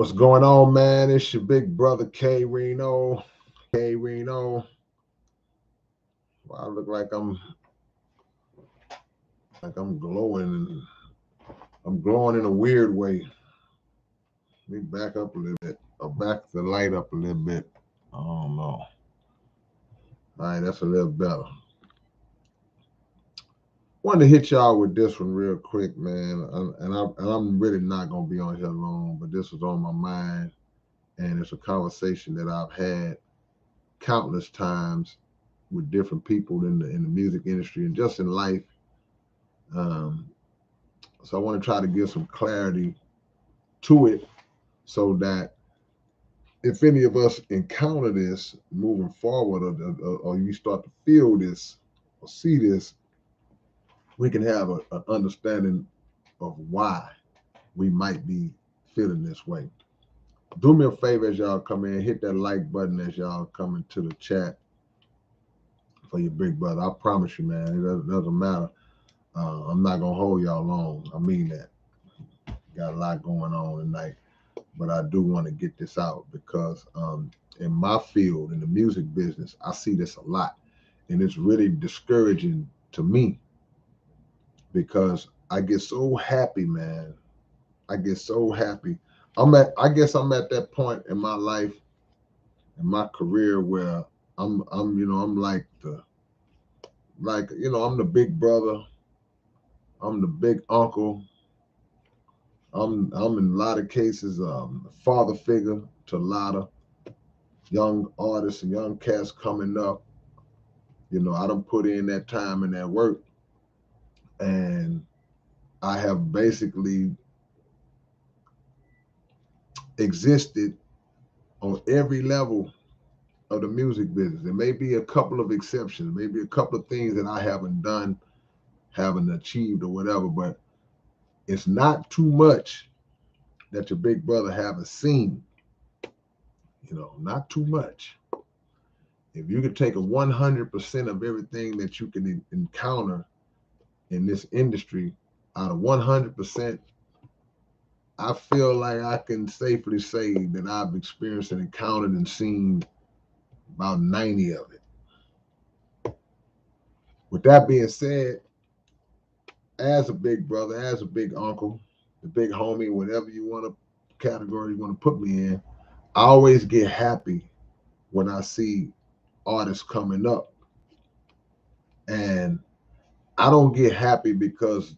What's going on, man? It's your big brother K-Rino. K-Rino. Well, I look like I'm glowing, and I'm glowing in a weird way. Let me back up a little bit. I'll back the light up a little bit. I don't know. All right, that's a little better. Wanted to hit y'all with this one real quick, man. I'm really not gonna be on here long, but this was on my mind, and it's a conversation that I've had countless times with different people in the music industry and just in life. Um, so I want to try to give some clarity to it so that if any of us encounter this moving forward, or you start to feel this or see this, we can have an understanding of why we might be feeling this way. Do me a favor as y'all come in, hit that like button as y'all come into the chat for your big brother. I promise you, man, it doesn't matter. I'm not gonna hold y'all long. I mean that. Got a lot going on tonight, but I do want to get this out because in my field, in the music business, I see this a lot, and it's really discouraging to me because I get so happy, man. I get so happy. I guess I'm at that point in my life, in my career where I'm I'm the big brother, I'm the big uncle. I'm in a lot of cases a father figure to a lot of young artists and young cats coming up. I done put in that time and that work, and I have basically existed on every level of the music business. There may be a couple of exceptions, maybe a couple of things that I haven't done, haven't achieved or whatever, but it's not too much that your big brother haven't seen. Not too much. If you could take a 100% of everything that you can encounter in this industry, out of 100%, I feel like I can safely say that I've experienced and encountered and seen about 90 of it. With that being said, as a big brother, as a big uncle, the big homie, whatever you want to category you want to put me in, I always get happy when I see artists coming up. And I don't get happy because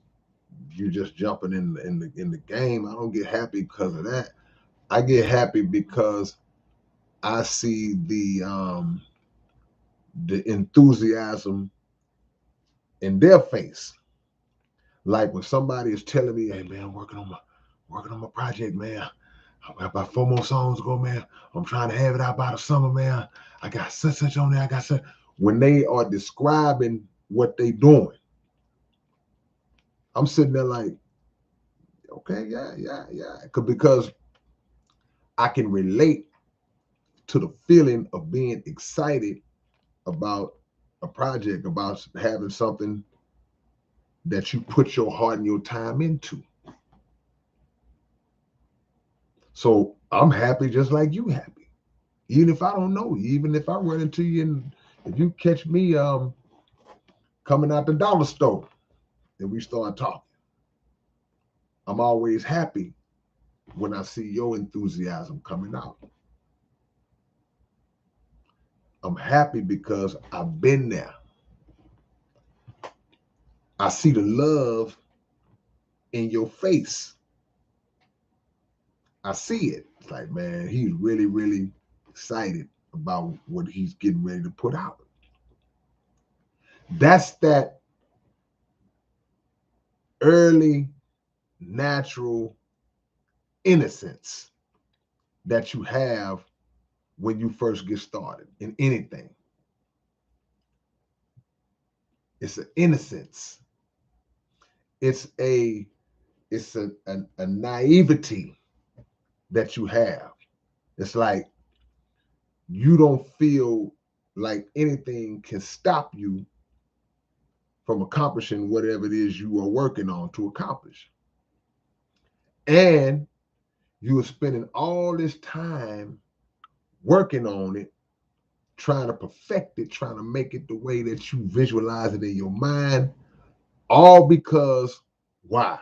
you're just jumping in the game. I don't get happy because of that. I get happy because I see the enthusiasm in their face. Like when somebody is telling me, "Hey man, I'm working on my project, man. I got about 4 more songs to go, man. I'm trying to have it out by the summer, man. I got such on there. I got such." When they are describing what they doing, I'm sitting there like, okay, yeah. Because I can relate to the feeling of being excited about a project, about having something that you put your heart and your time into. So I'm happy just like you happy. Even if I don't know you, even if I run into you and if you catch me coming out the dollar store and we start talking, I'm always happy when I see your enthusiasm coming out. I'm happy because I've been there. I see the love in your face. I see it. It's like, man, he's really, really excited about what he's getting ready to put out. That's that early natural innocence that you have when you first get started in anything. It's an innocence. It's a naivety that you have. It's like you don't feel like anything can stop you from accomplishing whatever it is you are working on to accomplish. And You are spending all this time working on it, trying to perfect it, trying to make it the way that you visualize it in your mind, all because why?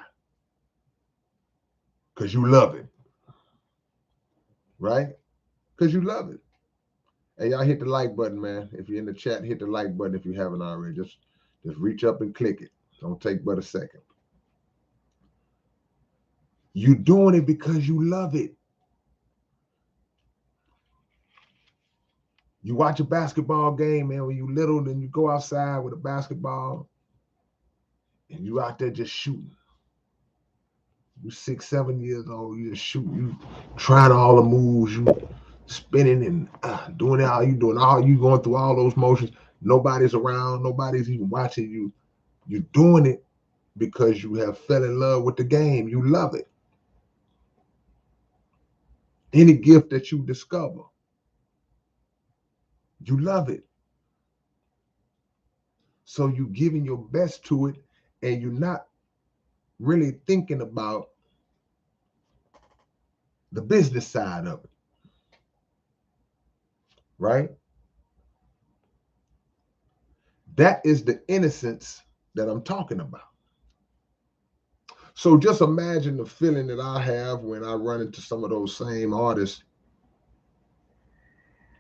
Because you love it, right? Because you love it. Hey, y'all hit the like button, man. If you're in the chat, hit the like button if you haven't already. Just reach up and click it. Don't take but a second. You doing it because you love it. You watch a basketball game, man, when you little, then you go outside with a basketball and you out there just shooting. You 6, 7 years old, you just shooting, you trying all the moves, you spinning and doing all you doing, all you going through all those motions. Nobody's around, nobody's even watching you. You're doing it because you have fell in love with the game. You love it. Any gift that you discover, you love it. So you're giving your best to it, and you're not really thinking about the business side of it, right? That is the innocence that I'm talking about. So just imagine the feeling that I have when I run into some of those same artists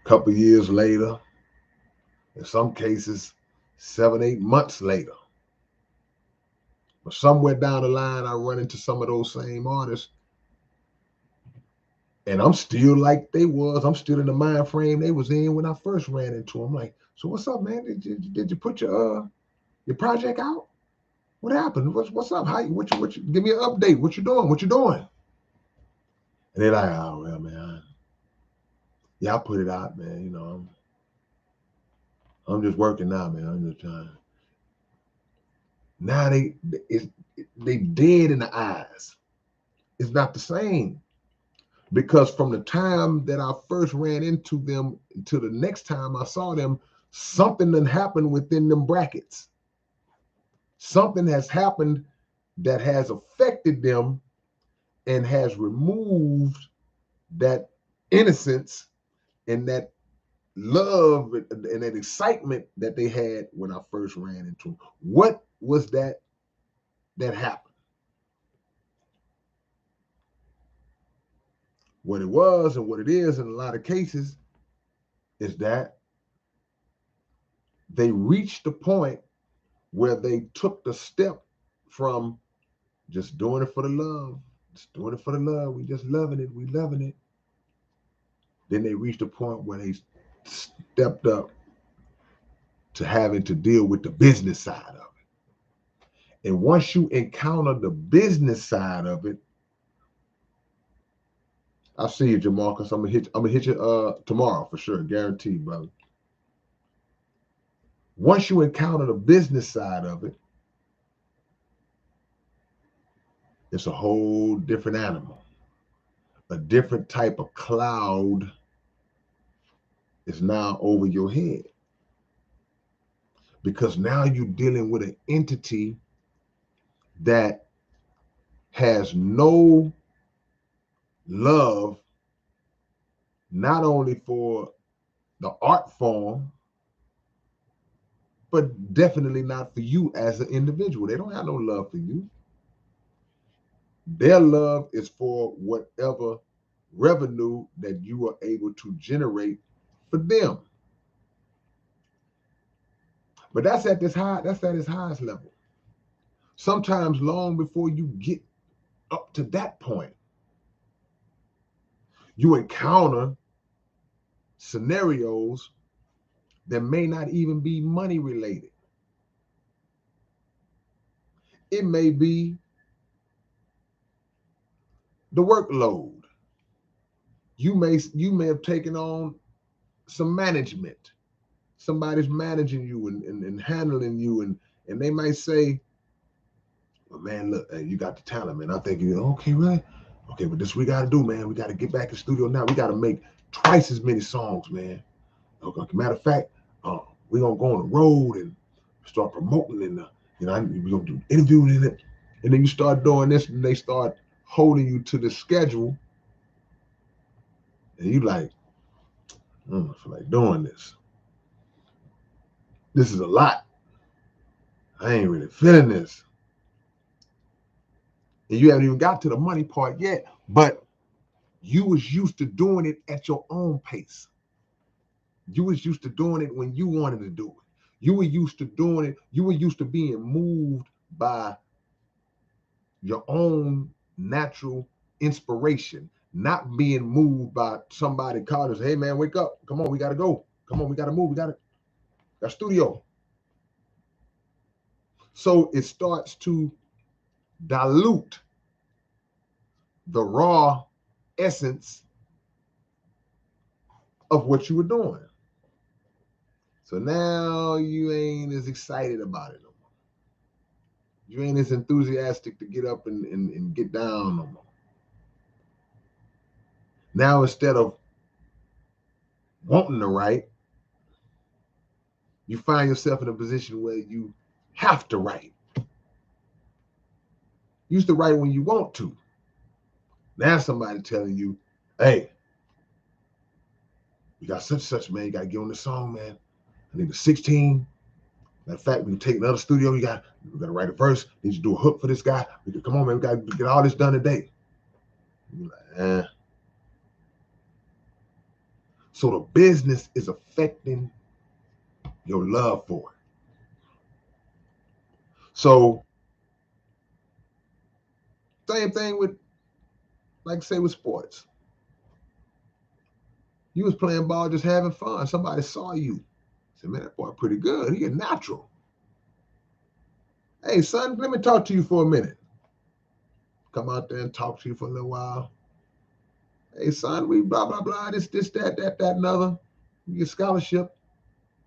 a couple years later, in some cases, 7, 8 months later. But somewhere down the line, I run into some of those same artists, and I'm still like they was. I'm still in the mind frame they was in when I first ran into them. I'm like, so what's up, man? Did you put your project out? What happened? What's up? What you give me an update? What you doing? What you doing? And they're like, oh well, man. Yeah, I put it out, man. You know, I'm just working now, man. I'm just trying. Now they dead in the eyes. It's not the same. Because from the time that I first ran into them to the next time I saw them, something done happened within them brackets. Something has happened that has affected them and has removed that innocence and that love and that excitement that they had when I first ran into them. What was that happened? What it was and what it is in a lot of cases is that they reached the point where they took the step from just doing it for the love, just doing it for the love. We just loving it. We loving it. Then they reached a point where they stepped up to having to deal with the business side of it. And once you encounter the business side of it, I'll see you, Jamarcus. I'm gonna hit you tomorrow for sure, guaranteed, brother. Once you encounter the business side of it, it's a whole different animal. A different type of cloud is now over your head. Because now you're dealing with an entity that has no love, not only for the art form, but definitely not for you as an individual. They don't have no love for you. Their love is for whatever revenue that you are able to generate for them. But that's at its highest level. Sometimes long before you get up to that point, you encounter scenarios that may not even be money related. It may be the workload. You may have taken on some management. Somebody's managing you and handling you, and they might say, well, man, look, you got the talent, man. I think you okay, really? Okay, but this we gotta do, man. We gotta get back in the studio now. We gotta make twice as many songs, man. Okay, matter of fact, we're gonna go on the road and start promoting and we're gonna do interviews in it. And then you start doing this, and they start holding you to the schedule And you like, I don't feel like doing this. This is a lot. I ain't really feeling this. And you haven't even got to the money part yet, but you was used to doing it at your own pace. You was used to doing it when you wanted to do it. You were used to doing it. You were used to being moved by your own natural inspiration, not being moved by somebody calling us, hey man, wake up. Come on, we gotta go. Come on, we gotta move. We got studio. So it starts to dilute the raw essence of what you were doing. So now you ain't as excited about it no more. You ain't as enthusiastic to get up and get down no more. Now instead of wanting to write, you find yourself in a position where you have to write. You used to write when you want to. Now somebody telling you, hey, you got such, man. You got to get on this song, man. I need a 16. Matter of fact, we can take another studio. We got to write a verse. Need you to do a hook for this guy. Come on, man. We got to get all this done today. You're like, So the business is affecting your love for it. So same thing with, like say with sports. You was playing ball, just having fun. Somebody saw you. Said, man, that boy pretty good. He a natural. Hey, son, let me talk to you for a minute. Come out there and talk to you for a little while. Hey, son, we blah, blah, blah, this, that, another. You get scholarship.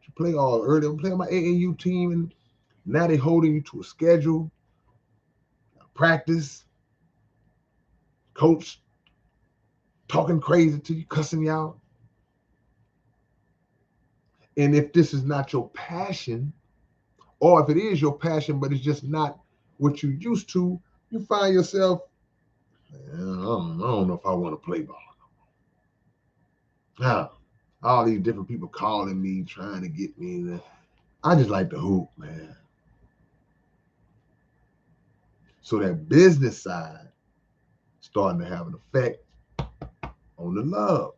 You play all early. I'm playing my AAU team, and now they holding you to a schedule, practice, coach talking crazy to you, cussing you out. And if this is not your passion, or if it is your passion, but it's just not what you used to, you find yourself, I don't know if I want to play ball. All these different people calling me, trying to get me. I just like to hoop, man. So that business side starting to have an effect on the love.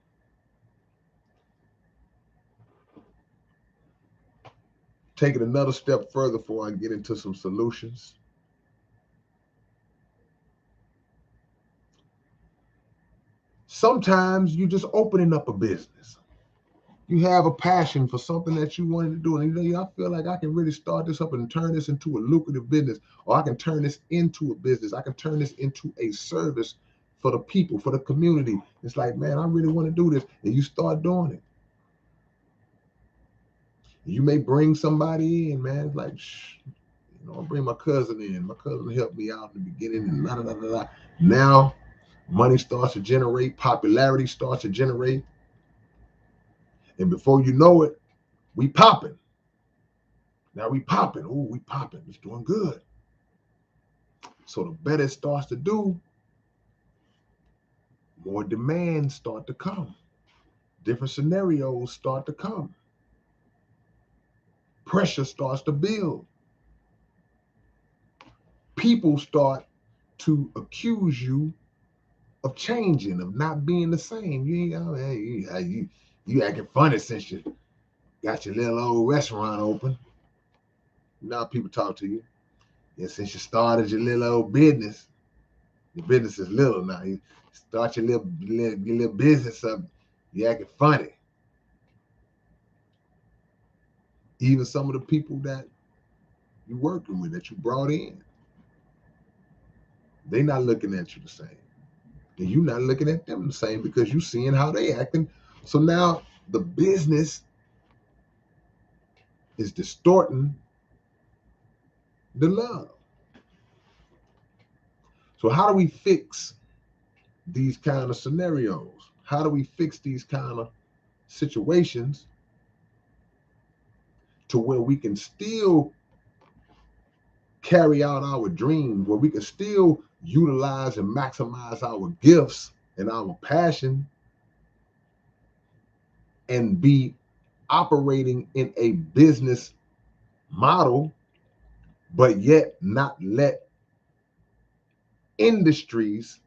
Take it another step further before I get into some solutions. Sometimes you just opening up a business. You have a passion for something that you wanted to do. And I feel like I can really start this up and turn this into a lucrative business, or I can turn this into a business. I can turn this into a service for the people, for the community. It's like, man, I really want to do this. And you start doing it. You may bring somebody in, man. It's like, I'll bring my cousin in. My cousin helped me out in the beginning. And blah, blah, blah, blah. Now, money starts to generate. Popularity starts to generate. And before you know it, we popping. Now we popping. Oh, we popping. It's doing good. So the better it starts to do, more demands start to come. Different scenarios start to come. Pressure starts to build. People start to accuse you of changing, of not being the same. You acting funny since you got your little old restaurant open. Now people talk to you. Yeah, since you started your little old business, your business is little now. You start your little business up. You acting funny. Even some of the people that you working with, that you brought in, they not looking at you the same. And you not looking at them the same because you seeing how they acting. So now the business is distorting the love. So how do we fix these kind of scenarios? How do we fix these kind of situations to where we can still carry out our dreams, where we can still utilize and maximize our gifts and our passion, and be operating in a business model, but yet not let industries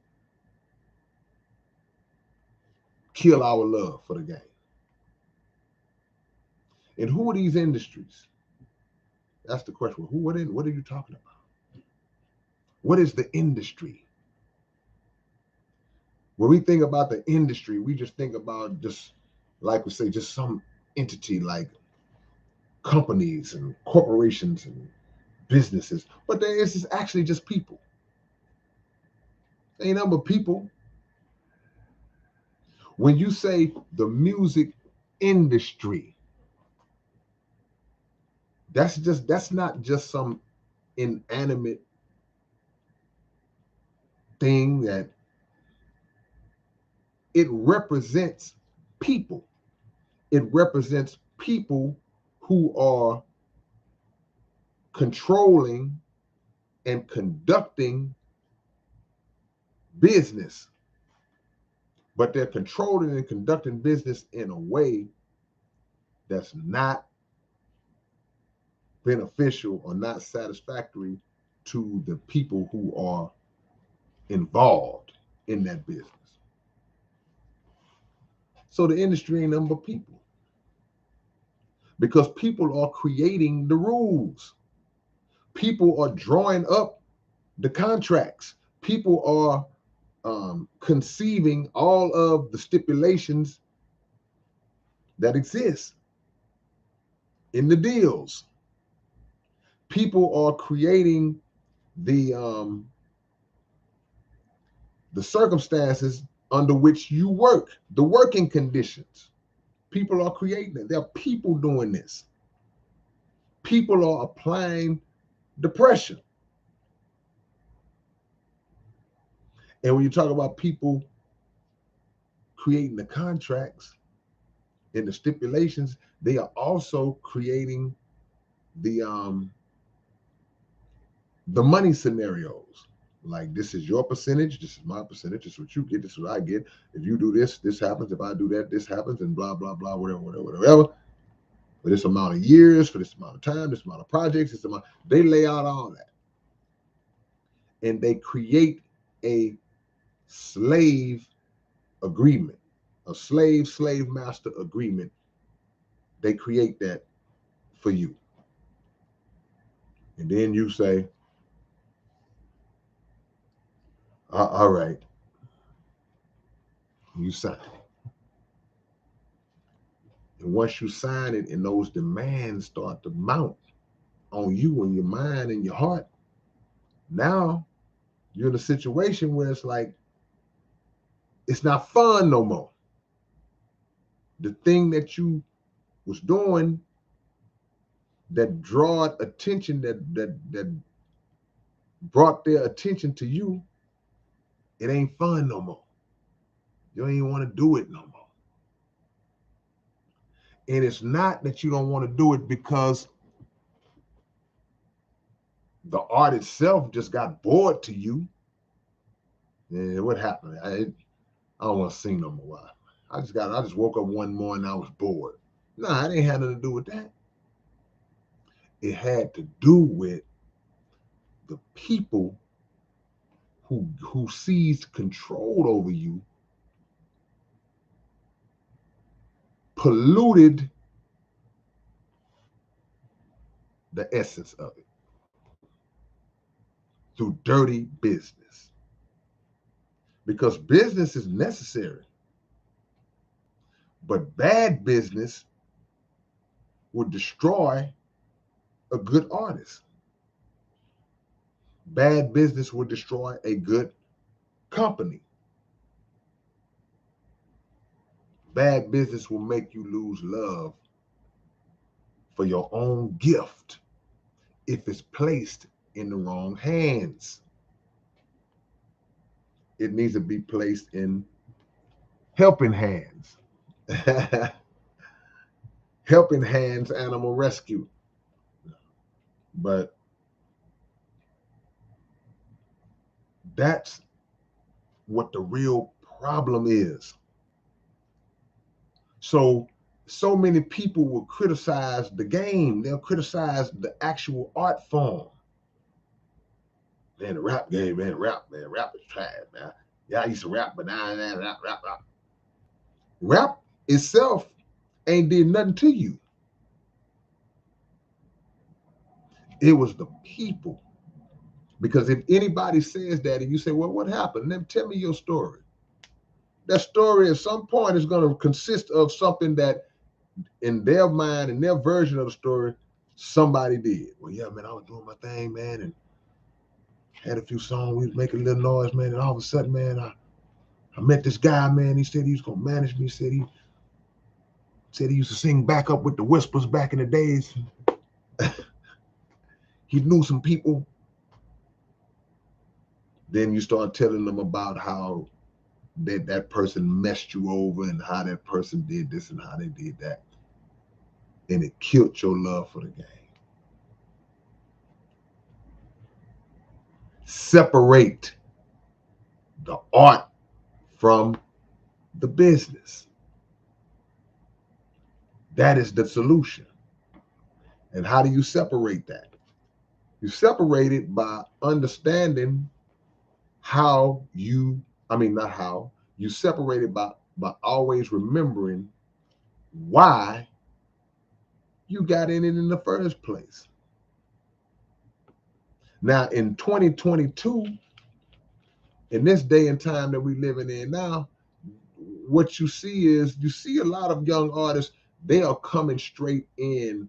kill our love for the game. And who are these industries? That's the question. What are you talking about? What is the industry? When we think about the industry, we just think about just, like we say, just some entity like companies and corporations and businesses. But there is actually just people. Ain't nothing but people. When you say the music industry, that's not just some inanimate thing. That it represents people. It represents people who are controlling and conducting business, but they're controlling and conducting business in a way that's not beneficial or not satisfactory to the people who are involved in that business. So the industry ain't nothing but people, because people are creating the rules. People are drawing up the contracts. People are conceiving all of the stipulations that exist in the deals. People are creating the circumstances under which you work, the working conditions. People are creating it. There are people doing this. People are applying the pressure. And when you talk about people creating the contracts and the stipulations, they are also creating the money scenarios. Like, this is your percentage, this is my percentage, this is what you get, this is what I get. If you do this, this happens. If I do that, this happens, and blah, blah, blah, whatever. For this amount of years, for this amount of time, this amount of projects, this amount, they lay out all that. And they create a slave agreement, a slave master agreement. They create that for you. And then you say, all right, you sign it. And once you sign it and those demands start to mount on you and your mind and your heart, now you're in a situation where it's like, it's not fun no more. The thing that you was doing that drawed attention, that brought their attention to you, it ain't fun no more. You don't even want to do it no more. And it's not that you don't want to do it because the art itself just got bored to you. And what happened? I don't want to sing no more. I just woke up one morning, I was bored. Nah, it ain't had nothing to do with that. It had to do with the people who seized control over you, polluted the essence of it through dirty business. Because business is necessary, but bad business would destroy a good artist. Bad business would destroy a good company. Bad business will make you lose love for your own gift if it's placed in the wrong hands. It needs to be placed in helping hands. Helping Hands Animal Rescue. But that's what the real problem is. So so many people will criticize the game. They'll criticize the actual art form. Man, the rap game, man, rap is trash, man. Yeah, I used to rap, but now rap. Rap itself ain't did nothing to you. It was the people. Because if anybody says that and you say, well, what happened? Then tell me your story. That story at some point is going to consist of something that in their mind, in their version of the story, somebody did. Well, yeah, man, I was doing my thing, man, and had a few songs. We was making a little noise, man, and all of a sudden, man, I met this guy, man. He said he was going to manage me. He said he used to sing back up with the Whispers back in the days. He knew some people. Then you start telling them about how that person messed you over and how that person did this and how they did that. And it killed your love for the game. Separate the art from the business. That is the solution. And how do you separate that? You separate it by understanding you separate it by always remembering why you got in it in the first place. Now, in 2022, in this day and time that we're living in now, what you see a lot of young artists, they are coming straight in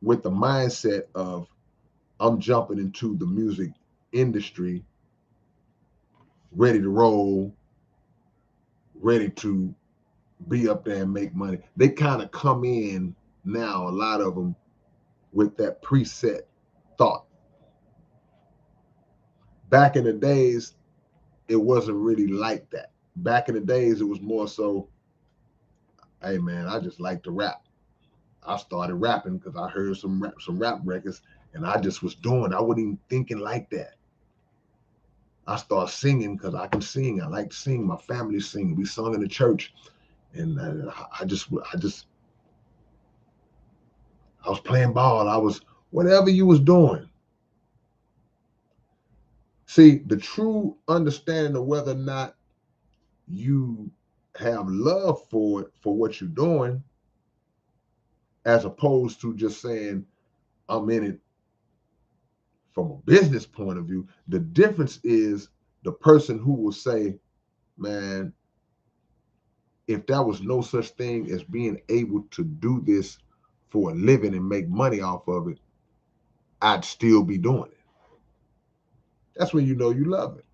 with the mindset of, I'm jumping into the music industry, ready to roll, ready to be up there and make money. They kind of come in now, a lot of them, with that preset thought. Back in the days, it wasn't really like that. Back in the days, it was more so, hey man, I just like to rap. I started rapping because I heard some rap records, and I just was doing. I wasn't even thinking like that. I started singing because I can sing. I like to sing. My family sing. We sung in the church, and I was playing ball. I was whatever you was doing. See, the true understanding of whether or not you have love for it, for what you're doing, as opposed to just saying, I'm in it from a business point of view. The difference is the person who will say, man, if there was no such thing as being able to do this for a living and make money off of it, I'd still be doing it. That's when you know you love it.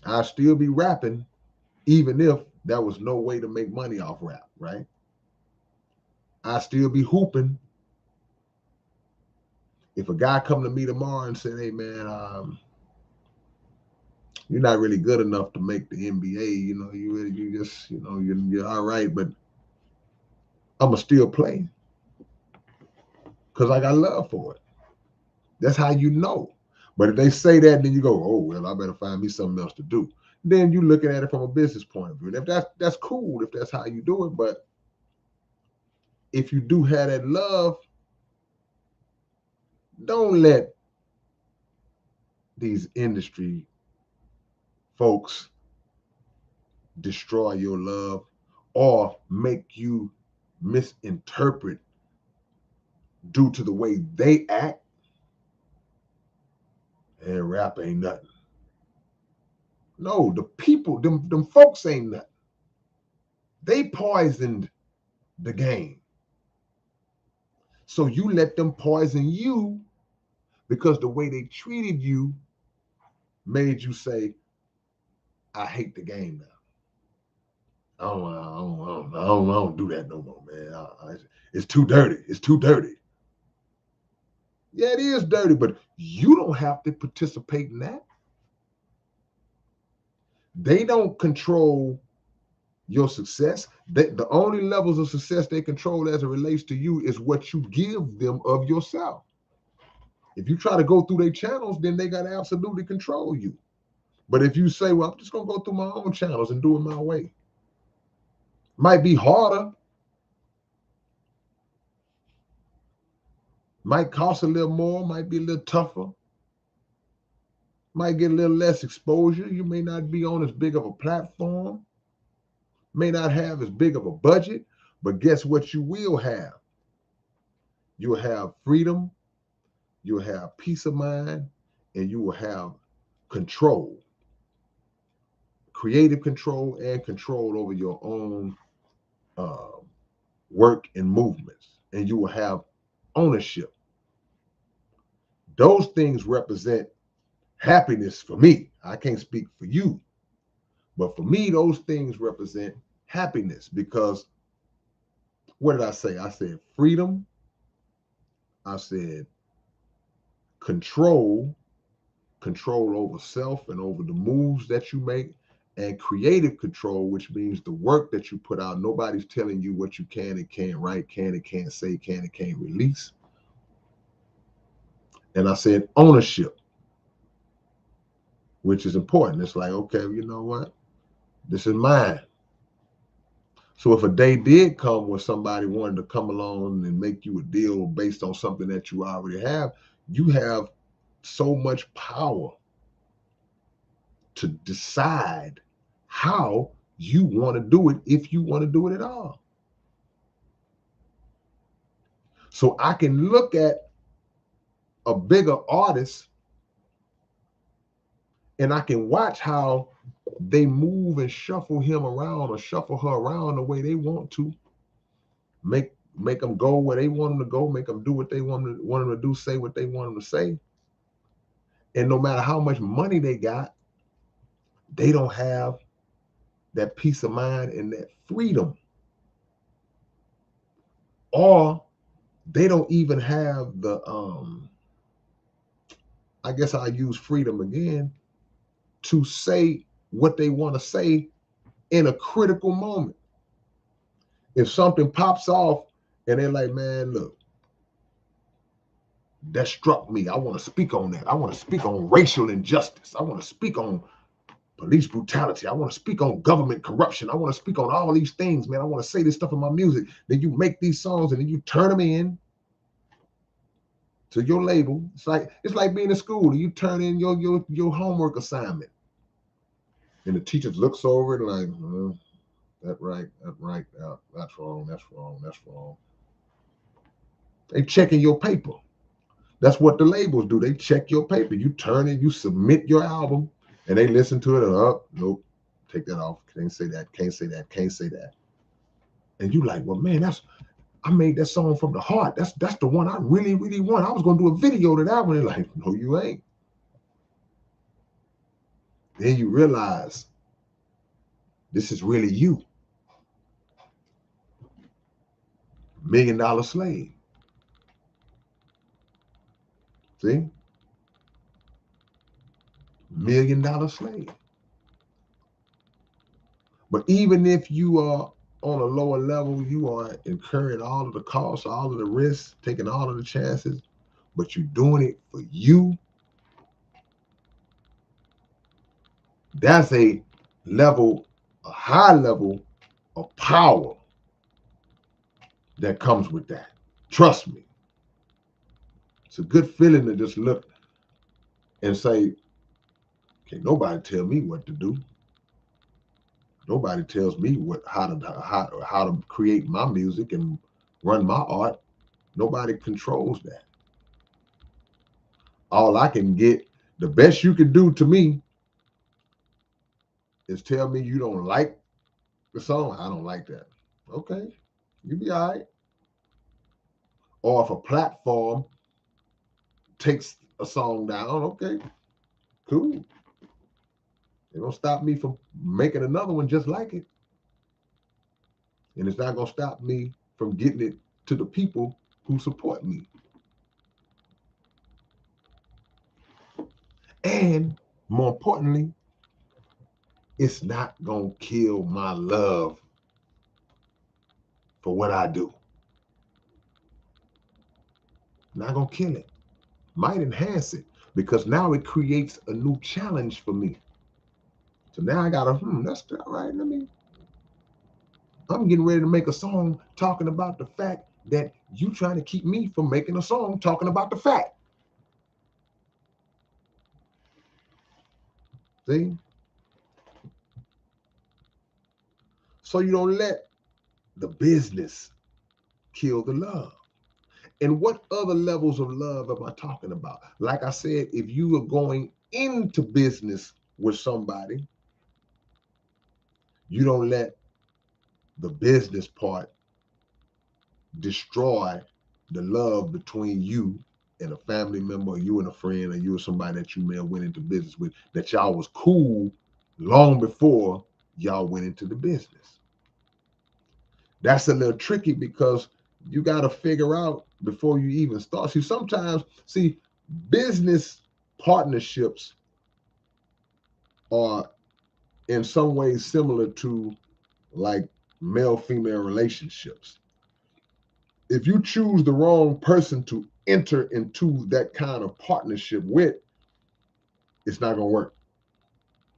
I'd still be rapping even if there was no way to make money off rap, right? I'd still be hooping. If a guy come to me tomorrow and said, hey man, you're not really good enough to make the NBA, you just, you're all right, but I'ma still play because I got love for it. That's how you know. But if they say that, then you go, oh well, I better find me something else to do. Then you're looking at it from a business point of view. And if that's cool, if that's how you do it, but if you do have that love, don't let these industry folks destroy your love or make you misinterpret due to the way they act. And rap ain't nothing. No, the people, them folks ain't nothing. They poisoned the game. So you let them poison you because the way they treated you made you say, I hate the game now. I don't do that no more, man. It's too dirty. It's too dirty. Yeah, it is dirty, but you don't have to participate in that. They don't control your success. The only levels of success they control as it relates to you is what you give them of yourself. If you try to go through their channels, then they got to absolutely control you. But if you say, well, I'm just going to go through my own channels and do it my way, might be harder, might cost a little more, might be a little tougher, might get a little less exposure. You may not be on as big of a platform, may not have as big of a budget, but guess what you will have? You'll have freedom, you'll have peace of mind, and you will have control, creative control, and control over your own uh, work and movements. And you will have ownership. Those things represent happiness for me. I can't speak for you, but for me, those things represent happiness because what did I say? I said freedom, I said control, control over self and over the moves that you make, and creative control, which means the work that you put out. Nobody's telling you what you can and can't write, can and can't say, can and can't release. And I said ownership, which is important. It's like, okay, you know what? This is mine. So if a day did come where somebody wanted to come along and make you a deal based on something that you already have, you have so much power to decide how you want to do it, if you want to do it at all. So I can look at a bigger artist and I can watch how they move and shuffle him around or shuffle her around the way they want to, make them go where they want them to go, make them do what they want them to do, say what they want them to say. And no matter how much money they got, they don't have that peace of mind and that freedom. Or they don't even have the I guess I'll use freedom again to say what they want to say in a critical moment. If something pops off and they're like, man, look, that struck me. I want to speak on that. I want to speak on racial injustice. I want to speak on police brutality. I want to speak on government corruption. I want to speak on all these things, man. I want to say this stuff in my music. Then you make these songs and then you turn them in to your label. It's like being in school and you turn in your homework assignment. And the teacher looks over it like, that's right, that's wrong, that's wrong, that's wrong. They checking your paper. That's what the labels do. They check your paper. You turn it, you submit your album, and they listen to it and nope, take that off. Can't say that, can't say that, can't say that. And you like, well, man, I made that song from the heart. That's the one I really, really want. I was gonna do a video to that one. They're like, no, you ain't. Then you realize this is really you. $1 million slave. See? $1 million slave. But even if you are on a lower level, you are incurring all of the costs, all of the risks, taking all of the chances, but you're doing it for you. That's a high level of power that comes with that. Trust me. It's a good feeling to just look and say, can't nobody tell me what to do. Nobody tells me how to create my music and run my art. Nobody controls that. All I can get, the best you can do to me is tell me you don't like the song. I don't like that. Okay, you be all right. Or if a platform takes a song down, okay, cool. It don't stop me from making another one just like it. And it's not gonna stop me from getting it to the people who support me. And more importantly, it's not gonna kill my love for what I do. Not gonna kill it. Might enhance it because now it creates a new challenge for me. So now I gotta, that's all right. I'm getting ready to make a song talking about the fact that you trying to keep me from making a song talking about the fact. See? So you don't let the business kill the love. And what other levels of love am I talking about? Like I said, if you are going into business with somebody, you don't let the business part destroy the love between you and a family member, or you and a friend, or you and somebody that you may have went into business with, that y'all was cool long before y'all went into the business. That's a little tricky because you got to figure out before you even start. See, business partnerships are in some ways similar to like male-female relationships. If you choose the wrong person to enter into that kind of partnership with, it's not gonna work.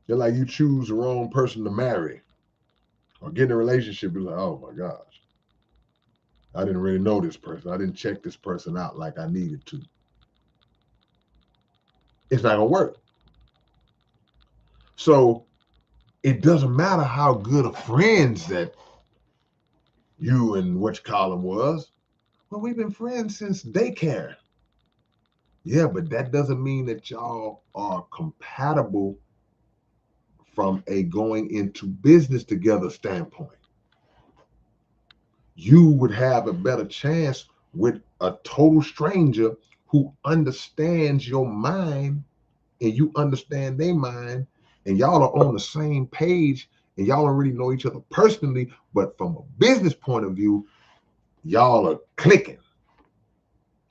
Just like you choose the wrong person to marry or get in a relationship, you're like, oh my gosh, I didn't really know this person. I didn't check this person out like I needed to. It's not gonna work. So it doesn't matter how good of friends that you and what you call them was. Well, we've been friends since daycare. Yeah, but that doesn't mean that y'all are compatible from a going into business together standpoint. You would have a better chance with a total stranger who understands your mind and you understand their mind, and y'all are on the same page and y'all don't really know each other personally, but from a business point of view, y'all are clicking.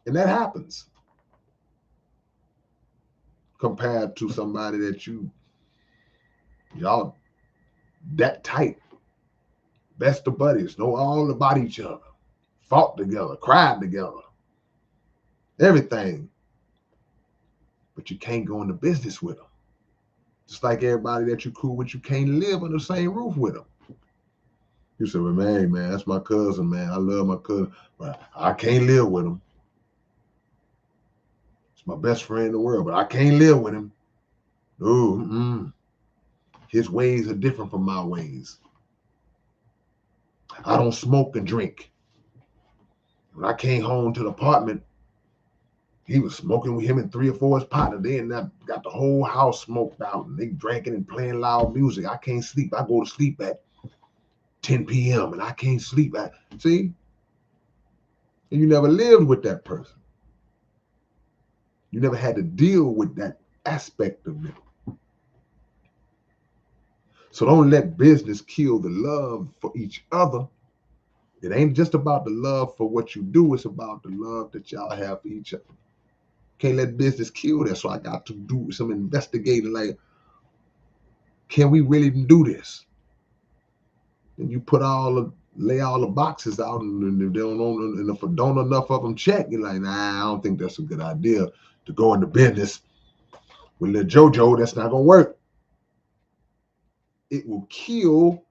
And that happens compared to somebody that y'all that tight, best of buddies, know all about each other, fought together, cried together, everything. But you can't go into business with them. Just like everybody that you cool with, you can't live under the same roof with them. You say, well, man, that's my cousin, man. I love my cousin, but I can't live with him. It's my best friend in the world, but I can't live with him. No, his ways are different from my ways. I don't smoke and drink. When I came home to the apartment, he was smoking with him and 3 or 4 of his partners. They got the whole house smoked out, and they drinking and playing loud music. I can't sleep. I go to sleep at 10 p.m. and I can't sleep. See, and you never lived with that person. You never had to deal with that aspect of them. So don't let business kill the love for each other. It ain't just about the love for what you do. It's about the love that y'all have for each other. Can't let business kill that. So I got to do some investigating. Like, can we really do this? And you lay all the boxes out, and if they don't know, and if don't enough of them check, you're like, nah, I don't think that's a good idea to go into business with little JoJo. That's not gonna work. It will kill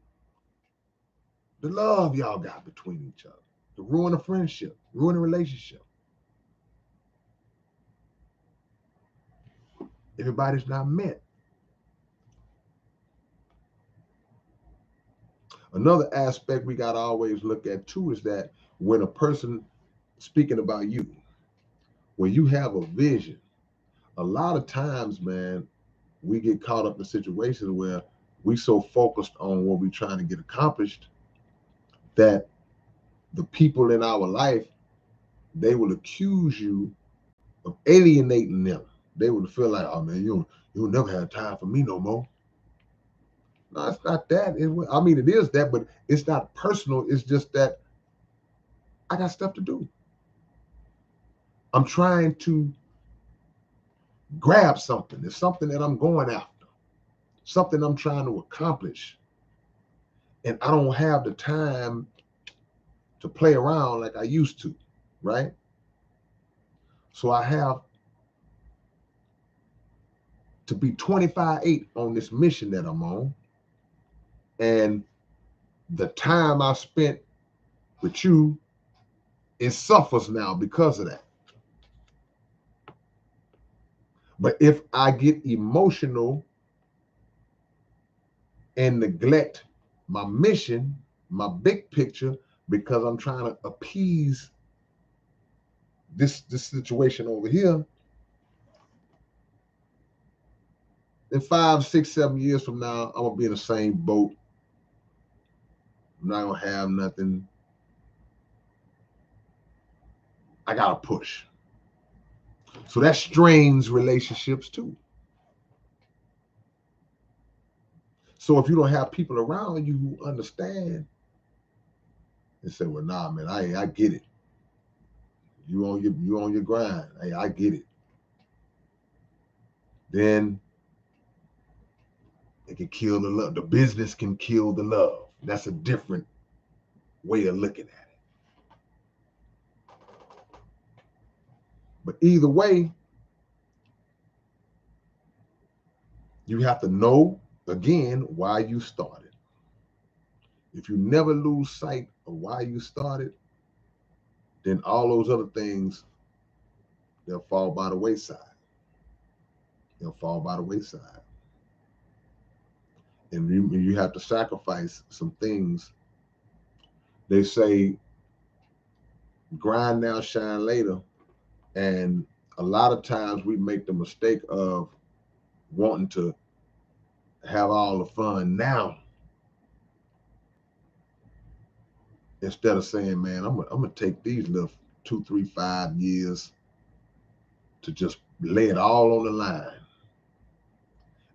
the love y'all got between each other, to ruin a friendship, ruin a relationship. Everybody's not met. Another aspect we got to always look at too is that when a person, speaking about you, when you have a vision, a lot of times, man, we get caught up in situations where we so focused on what we're trying to get accomplished that the people in our life, they will accuse you of alienating them. They would feel like, oh man, you'll never have time for me no more. No, it's not that. I mean, it is that, but it's not personal. It's just that I got stuff to do. I'm trying to grab something. It's something that I'm going after, something I'm trying to accomplish. And I don't have the time to play around like I used to, right? So I have to be 25/8 on this mission that I'm on. And the time I spent with you, it suffers now because of that. But if I get emotional and neglect my mission, my big picture, because I'm trying to appease this situation over here, in 5, 6, 7 years from now, I'm gonna be in the same boat. I'm not gonna have nothing. I gotta push. So that strains relationships too. So if you don't have people around you who understand and say, "Well, nah, man, I get it. You on your grind. Hey, I get it." Then it can kill the love. The business can kill the love. That's a different way of looking at it. But either way, you have to know again why you started. If you never lose sight of why you started, then all those other things, they'll fall by the wayside. They'll fall by the wayside. And you have to sacrifice some things. They say, grind now, shine later. And a lot of times we make the mistake of wanting to have all the fun now instead of saying, man, I'm gonna take these little 2, 3, 5 years to just lay it all on the line.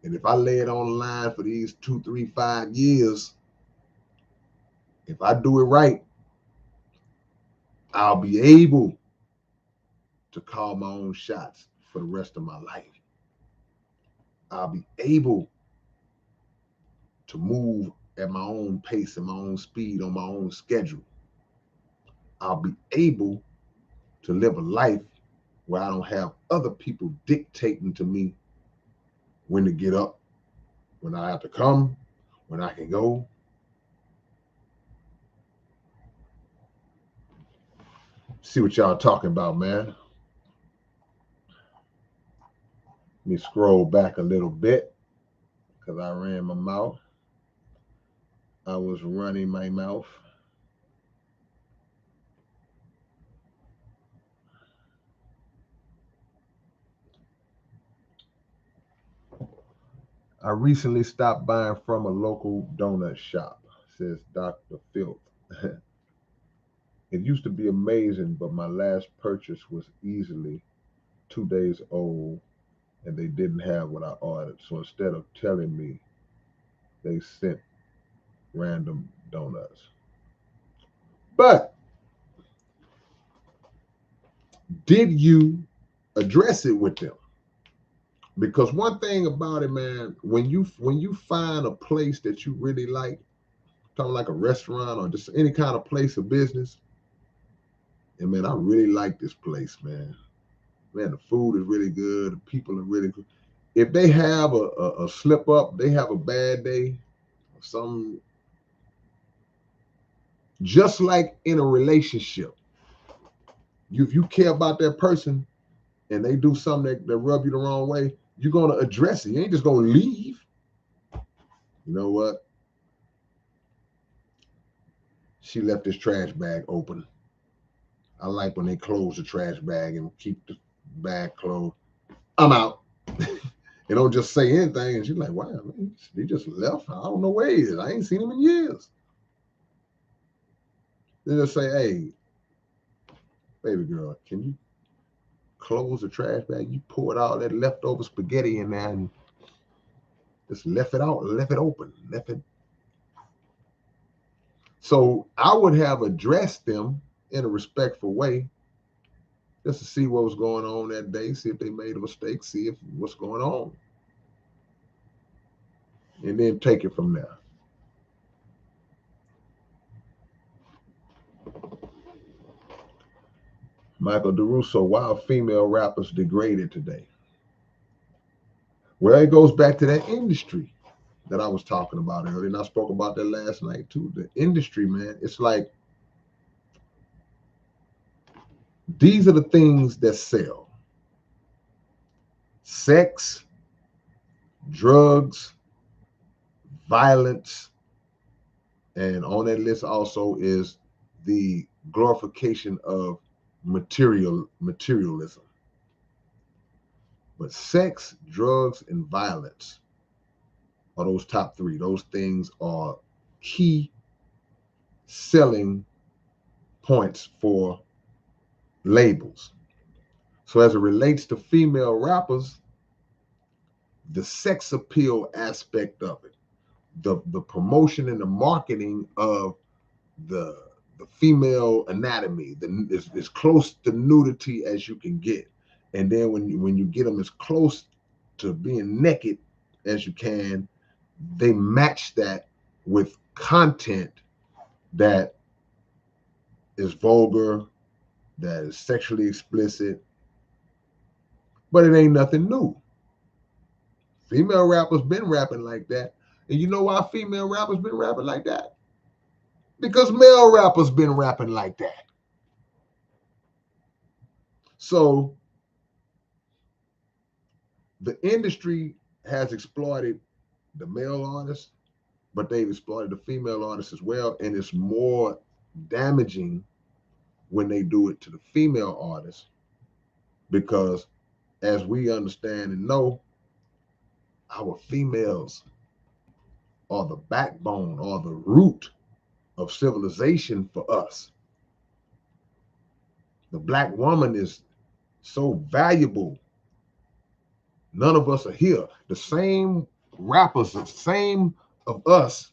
And if I lay it on the line for these 2, 3, 5 years, if I do it right, I'll be able to call my own shots for the rest of my life. I'll be able to move at my own pace and my own speed on my own schedule. I'll be able to live a life where I don't have other people dictating to me when to get up, when I have to come, when I can go. See what y'all talking about, man. Let me scroll back a little bit because I ran my mouth. I was running my mouth. I recently stopped buying from a local donut shop, says Dr. Filth. It used to be amazing, but my last purchase was easily 2 days old and they didn't have what I ordered. So instead of telling me, they sent random donuts. But did you address it with them? Because one thing about it, man, when you find a place that you really like, talking like a restaurant or just any kind of place of business, and man, I really like this place, man. Man, the food is really good. The people are really good. If they have a slip up, they have a bad day, some just like in a relationship, if you care about that person and they do something that rub you the wrong way, you're gonna address it. You ain't just gonna leave. You know what? She left this trash bag open. I like when they close the trash bag and keep the bag closed. I'm out. They don't just say anything. And she's like, wow, man, he just left. I don't know where he is. I ain't seen him in years. They just say, hey, baby girl, can you close the trash bag? You poured all that leftover spaghetti in there and just left it out, left it open, left it. So I would have addressed them in a respectful way just to see what was going on that day, see if they made a mistake, see if what's going on. And then take it from there. Michael DeRusso, why are female rappers degraded today? Well, it goes back to that industry that I was talking about earlier, and I spoke about that last night too. The industry, man, it's like these are the things that sell: sex, drugs, violence, and on that list also is the glorification of materialism. But sex, drugs, and violence are those top three. Those things are key selling points for labels. So as it relates to female rappers, the sex appeal aspect of it, the promotion and the marketing of the the female anatomy, as close to nudity as you can get, and then when you get them as close to being naked as you can, they match that with content that is vulgar, that is sexually explicit, but it ain't nothing new. Female rappers been rapping like that. And you know why female rappers been rapping like that? Because male rappers been rapping like that. So the industry has exploited the male artists, but they've exploited the female artists as well. And it's more damaging when they do it to the female artists because, as we understand and know, our females are the backbone or the root of civilization for us. The black woman is so valuable. None of us are here. The same rappers, the same of us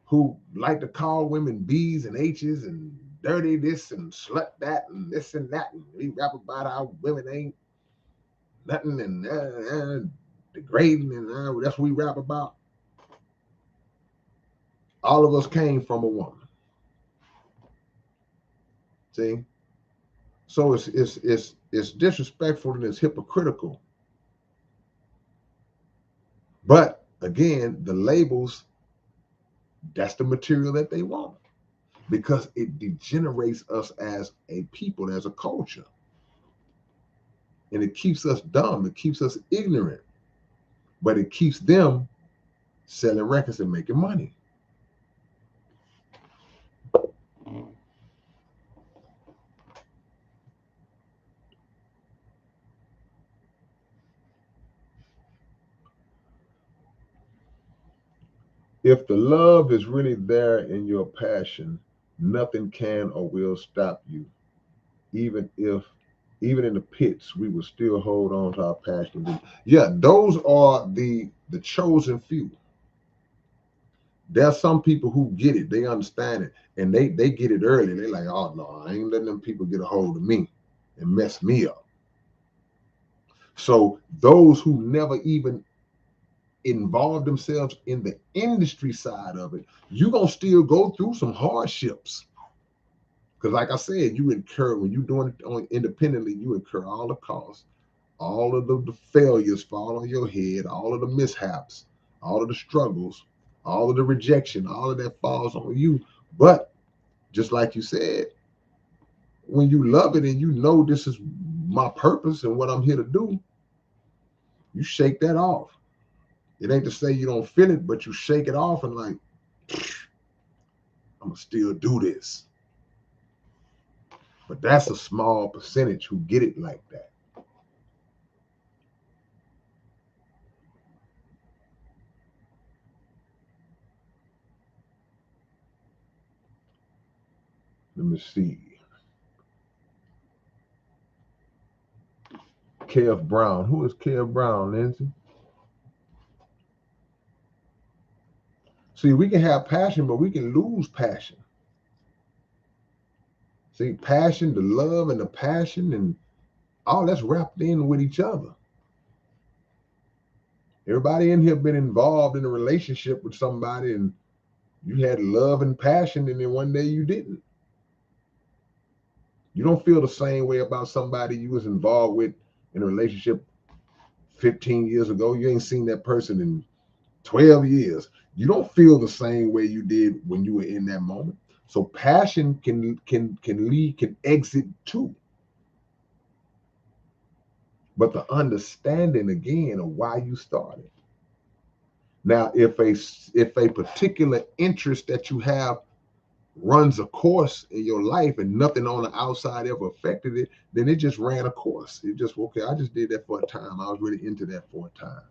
who like to call women B's and H's and dirty this and slut that and this and that. And we rap about how women ain't nothing and degrading and that's what we rap about. All of us came from a woman. See? So it's disrespectful and it's hypocritical. But again, the labels, that's the material that they want because it degenerates us as a people, as a culture. And it keeps us dumb. It keeps us ignorant. But it keeps them selling records and making money. If the love is really there in your passion, nothing can or will stop you. Even in the pits, we will still hold on to our passion. Yeah, those are the chosen few. There's some people who get it, they understand it, and they get it early. They're like, oh no, I ain't letting them people get a hold of me and mess me up. So those who never even involve themselves in the industry side of it, you're gonna still go through some hardships. Because like I said, you incur, when you're doing it on independently, you incur all the costs, all of the failures fall on your head, all of the mishaps, all of the struggles, all of the rejection, all of that falls on you. But just like you said, when you love it and you know this is my purpose and what I'm here to do, you shake that off. It ain't to say you don't feel it, but you shake it off and like, I'm gonna still do this. But that's a small percentage who get it like that. Let me see. K.F. Brown. Who is K.F. Brown, Lindsay? See, we can have passion, but we can lose passion. See, passion, the love and the passion and all that's wrapped in with each other. Everybody in here been involved in a relationship with somebody and you had love and passion and then one day you didn't. You don't feel the same way about somebody you was involved with in a relationship 15 years ago. You ain't seen that person in 12 years. You don't feel the same way you did when you were in that moment. So passion can exit too. But the understanding again of why you started. Now, if a particular interest that you have runs a course in your life and nothing on the outside ever affected it, then it just ran a course. It just, okay, I just did that for a time. I was really into that for a time.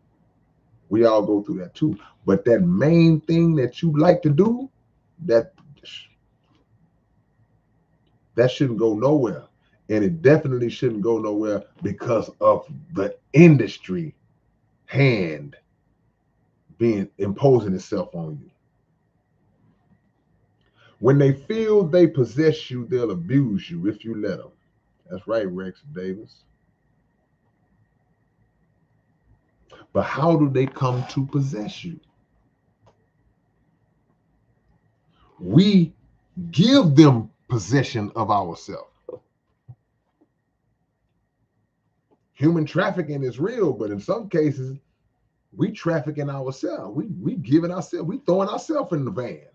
We all go through that too. But that main thing that you like to do, that shouldn't go nowhere. And it definitely shouldn't go nowhere because of the industry hand being imposing itself on you. When they feel they possess you, they'll abuse you if you let them. That's right, Rex Davis. But how do they come to possess you? We give them possession of ourselves. Human trafficking is real, but in some cases, we trafficking ourselves. We giving ourselves, we throwing ourselves in the van.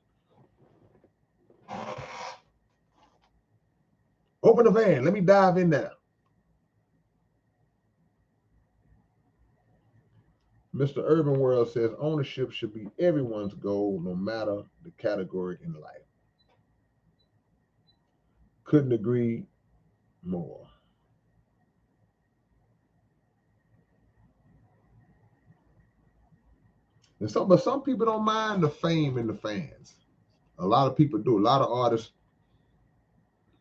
Open the van, let me dive in there. Mr. Urban World says ownership should be everyone's goal, no matter the category in life. Couldn't agree more. But some people don't mind the fame and the fans. A lot of people do. A lot of artists,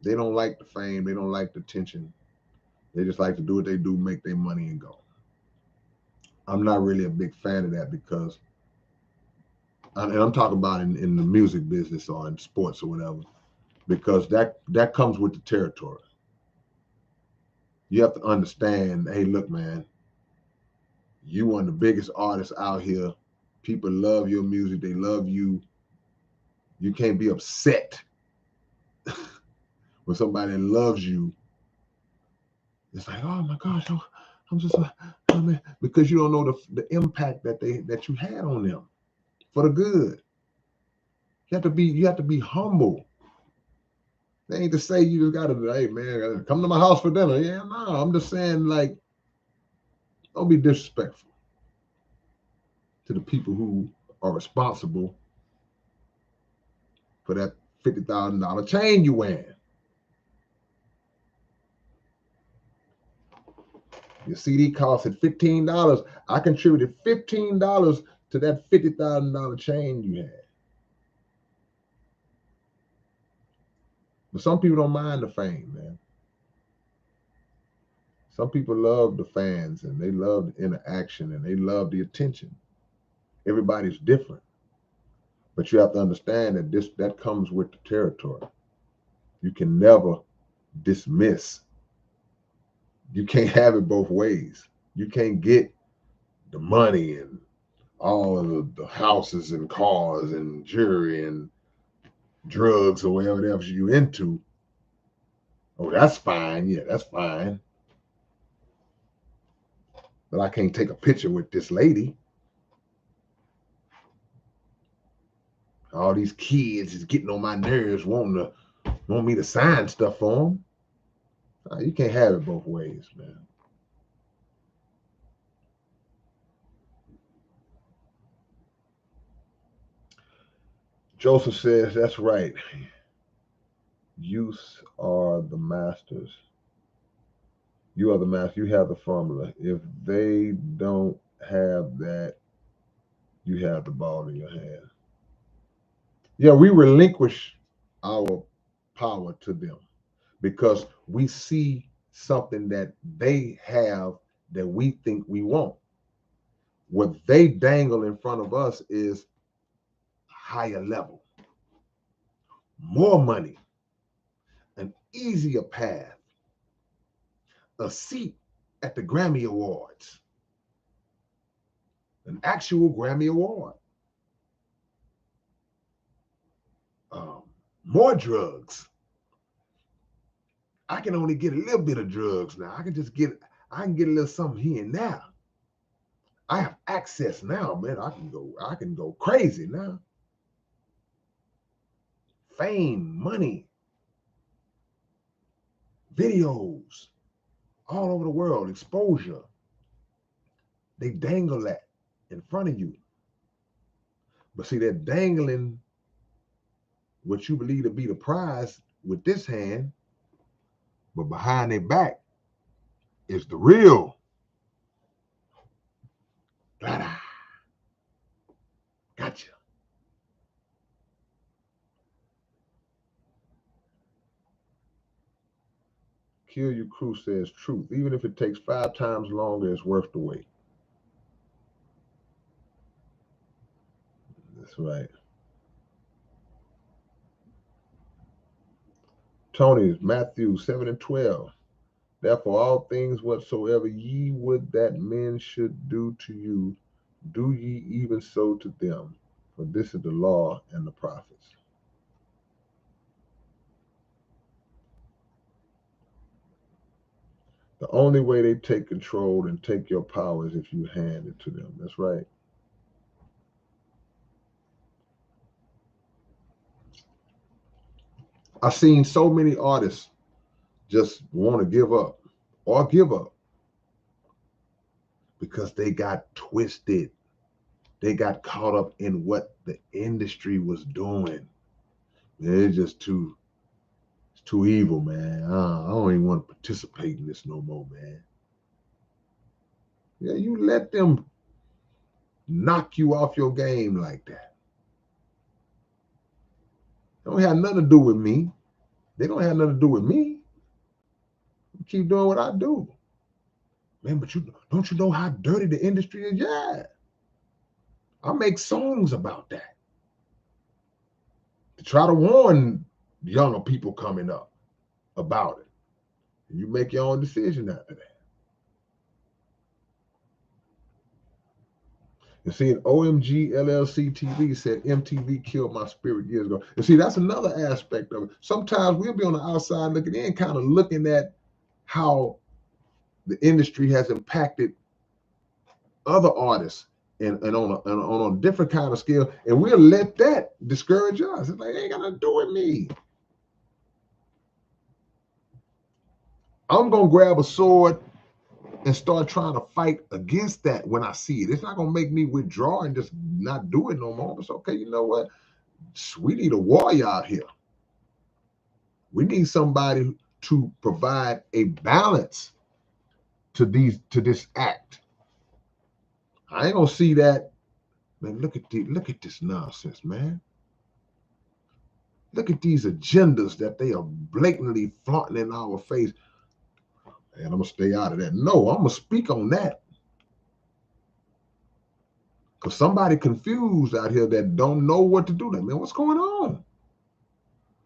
they don't like the fame. They don't like the attention. They just like to do what they do, make their money and go. I'm not really a big fan of that because, and I'm talking about in the music business or in sports or whatever, because that comes with the territory. You have to understand, hey, look, man, you one of the biggest artists out here. People love your music. They love you. You can't be upset when somebody loves you. It's like, oh my gosh, I'm just, oh man, because you don't know the impact that you had on them for the good. You have to be humble. They ain't to say you just gotta, hey man, come to my house for dinner. Yeah, no, I'm just saying, like, don't be disrespectful to the people who are responsible for that $50,000 chain you wearing. Your CD costed $15. I contributed $15 to that $50,000 chain you had. But some people don't mind the fame, man. Some people love the fans and they love the interaction and they love the attention. Everybody's different. But you have to understand that that comes with the territory. You can never dismiss. You can't have it both ways. You can't get the money and all of the houses and cars and jewelry and drugs or whatever else you into. Oh, that's fine. Yeah, that's fine. But I can't take a picture with this lady. All these kids is getting on my nerves, want me to sign stuff for them. You can't have it both ways, man. Joseph says, that's right. Youth are the masters. You are the master. You have the formula. If they don't have that, you have the ball in your hand. Yeah, we relinquish our power to them because we see something that they have that we think we want. What they dangle in front of us is higher level, more money, an easier path, a seat at the Grammy Awards, an actual Grammy Award, more drugs. I can only get a little bit of drugs now. I can get a little something here and there. I have access now, man. I can go crazy now. Fame, money, videos, all over the world, exposure. They dangle that in front of you. But see, they're dangling what you believe to be the prize with this hand, but behind their back is the real. Gotcha. Kill Your Crew says truth. Even if it takes 5 times longer, it's worth the wait. That's right. Tony, Matthew 7 and 12. Therefore, all things whatsoever ye would that men should do to you, do ye even so to them. For this is the law and the prophets. The only way they take control and take your power is if you hand it to them. That's right. I've seen so many artists just want to give up because they got twisted. They got caught up in what the industry was doing. It's just too evil, man. I don't even want to participate in this no more, man. Yeah, you let them knock you off your game like that. They don't have nothing to do with me. They don't have nothing to do with me. Keep doing what I do. Man, but don't you know how dirty the industry is? Yeah. I make songs about that to try to warn younger people coming up about it. And you make your own decision after that. And see, OMG LLC TV said MTV killed my spirit years ago. And see, that's another aspect of it. Sometimes we'll be on the outside looking in, kind of looking at how the industry has impacted other artists and on a different kind of scale, and we'll let that discourage us. It's like, it ain't got nothing to do with me. I'm gonna grab a sword and start trying to fight against that when I see it. It's not gonna make me withdraw and just not do it no more. It's okay, you know what? We need a warrior out here. We need somebody to provide a balance to this act. I ain't gonna see that. Man, look at this nonsense, man. Look at these agendas that they are blatantly flaunting in our face. And I'm gonna stay out of that. No, I'm gonna speak on that. Because somebody confused out here that don't know what to do. Like, man, what's going on?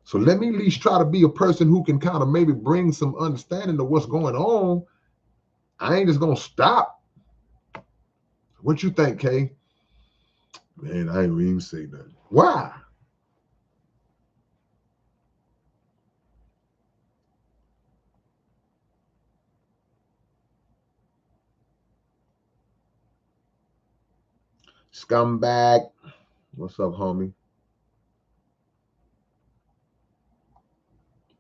So let me at least try to be a person who can kind of maybe bring some understanding to what's going on. I ain't just gonna stop. What you think, Kay? Man, I ain't even say nothing. Why? Scumbag. What's up, homie?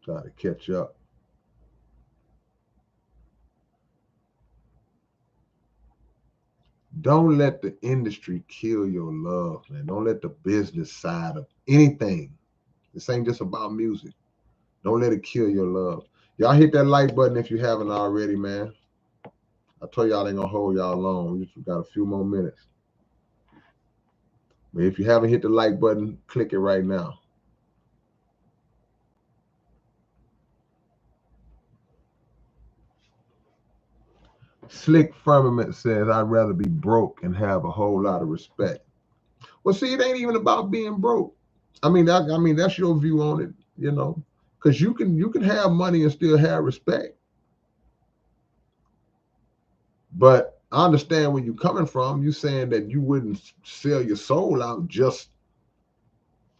Try to catch up. Don't let the industry kill your love, man. Don't let the business side of anything. This ain't just about music. Don't let it kill your love. Y'all hit that like button if you haven't already, man. I told y'all ain't gonna hold y'all long. We just got a few more minutes. But if you haven't hit the like button, click it right now. Slick Firmament says, I'd rather be broke and have a whole lot of respect. Well, see, it ain't even about being broke. I mean, that's your view on it, you know, because you can have money and still have respect. But I understand where you're coming from. You saying that you wouldn't sell your soul out just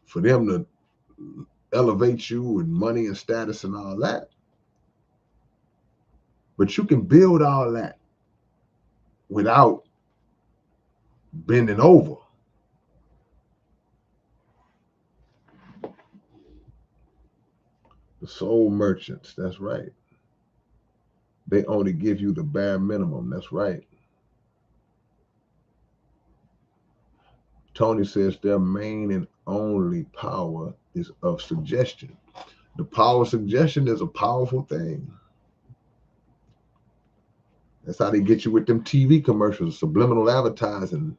for them to elevate you and money and status and all that. But you can build all that without bending over. The soul merchants, that's right. They only give you the bare minimum, that's right. Tony says their main and only power is of suggestion. The power of suggestion is a powerful thing. That's how they get you with them TV commercials, subliminal advertising.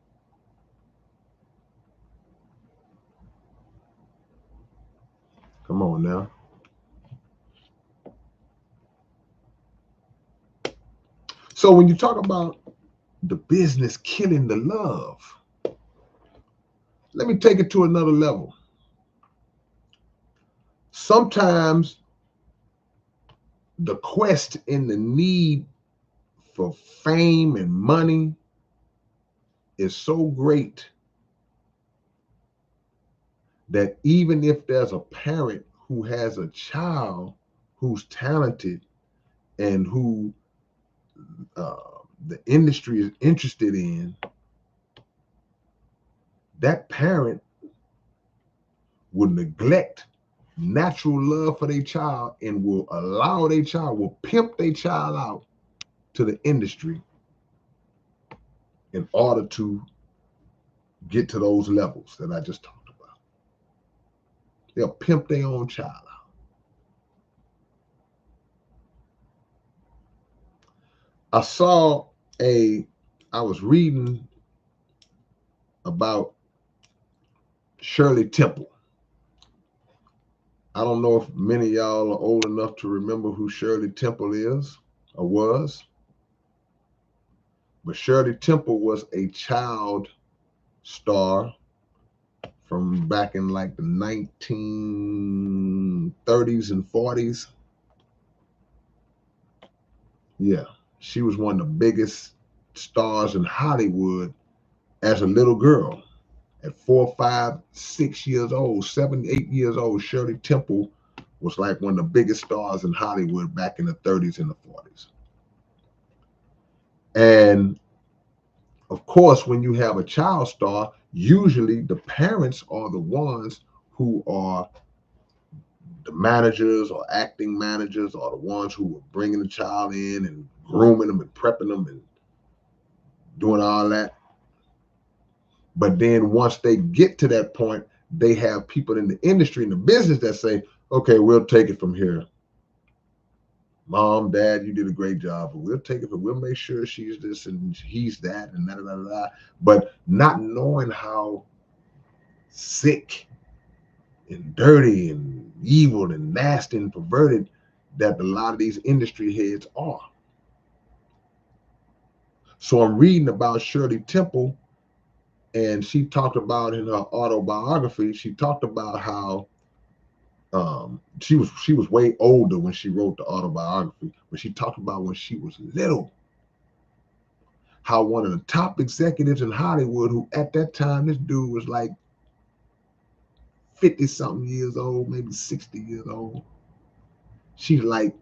Come on now. So when you talk about the business killing the love, let me take it to another level. Sometimes the quest and the need for fame and money is so great that even if there's a parent who has a child who's talented and who the industry is interested in, that parent will neglect natural love for their child and will allow their child, will pimp their child out to the industry in order to get to those levels that I just talked about. They'll pimp their own child out. I was reading about Shirley Temple. I don't know if many of y'all are old enough to remember who Shirley Temple is or was, but Shirley Temple was a child star from back in like the 1930s and 40s. Yeah, she was one of the biggest stars in Hollywood as a little girl. At 4, 5, 6 years old, 7, 8 years old, Shirley Temple was like one of the biggest stars in Hollywood back in the 30s and the 40s. And of course, when you have a child star, usually the parents are the ones who are the managers or acting managers, are the ones who are bringing the child in and grooming them and prepping them and doing all that. But then once they get to that point, they have people in the industry, in the business that say, okay, we'll take it from here. Mom, Dad, you did a great job, but we'll take it, but we'll make sure she's this and he's that and da. But not knowing how sick and dirty and evil and nasty and perverted that a lot of these industry heads are. So I'm reading about Shirley Temple, and she talked about in her autobiography, she talked about how she was way older when she wrote the autobiography, but she talked about when she was little, how one of the top executives in Hollywood, who at that time, this dude was like 50 something years old, maybe 60 years old. She's like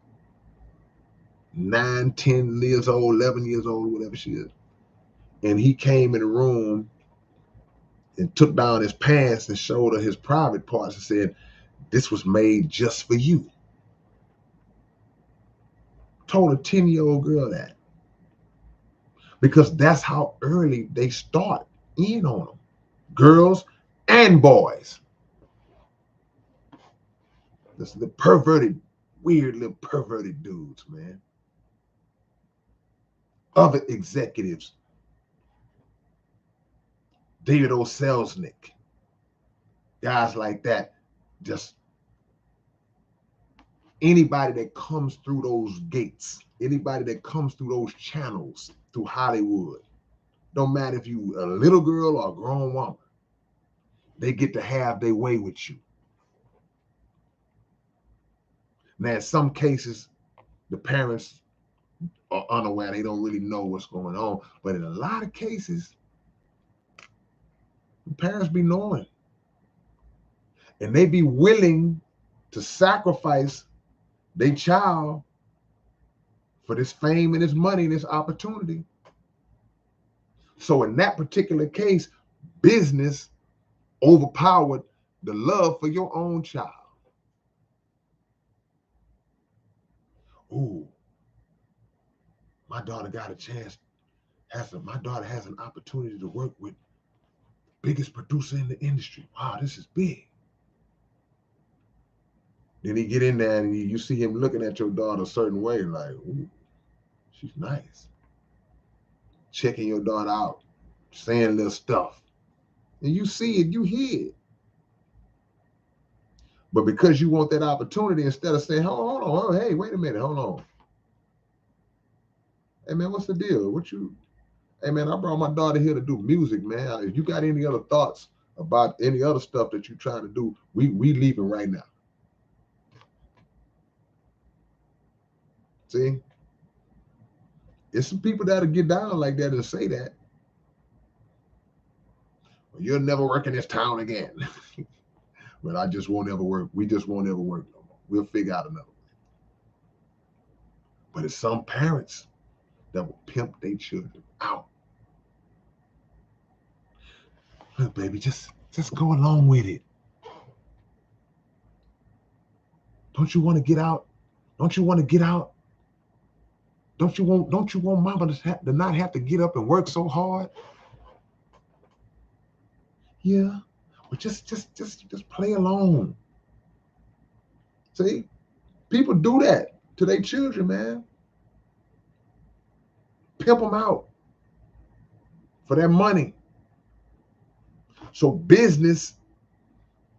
9, 10 years old, 11 years old, whatever she is. And he came in the room and took down his pants and showed her his private parts and said, this was made just for you. Told a 10-year-old girl that. Because that's how early they start in on them. Girls and boys. This the perverted, weird little perverted dudes, man. Other executives, David O. Selznick, guys like that, just anybody that comes through those gates, anybody that comes through those channels through Hollywood, don't matter if you a little girl or a grown woman, they get to have their way with you. Now, in some cases, the parents are unaware, they don't really know what's going on. But in a lot of cases, the parents be knowing. And they be willing to sacrifice their child for this fame and this money and this opportunity. So in that particular case, business overpowered the love for your own child. Ooh, my daughter got a chance. My daughter has an opportunity to work with the biggest producer in the industry. Wow, this is big. Then he get in there and you see him looking at your daughter a certain way, like, ooh, she's nice. Checking your daughter out, saying little stuff. And you see it, you hear it. But because you want that opportunity, instead of saying, hold on, hey, wait a minute, hold on. Hey man, what's the deal? Hey man, I brought my daughter here to do music, man. If you got any other thoughts about any other stuff that you're trying to do, we leaving right now. See? It's some people that'll get down like that and say that. Well, you'll never work in this town again. But I just won't ever work. We just won't ever work no more. We'll figure out another way. But it's some parents that will pimp their children out. Look, baby, just go along with it. Don't you want to get out? Don't you want to get out? Don't you want mama to not have to get up and work so hard? Yeah. But just play along. See? People do that to their children, man. Pimp them out for their money. So business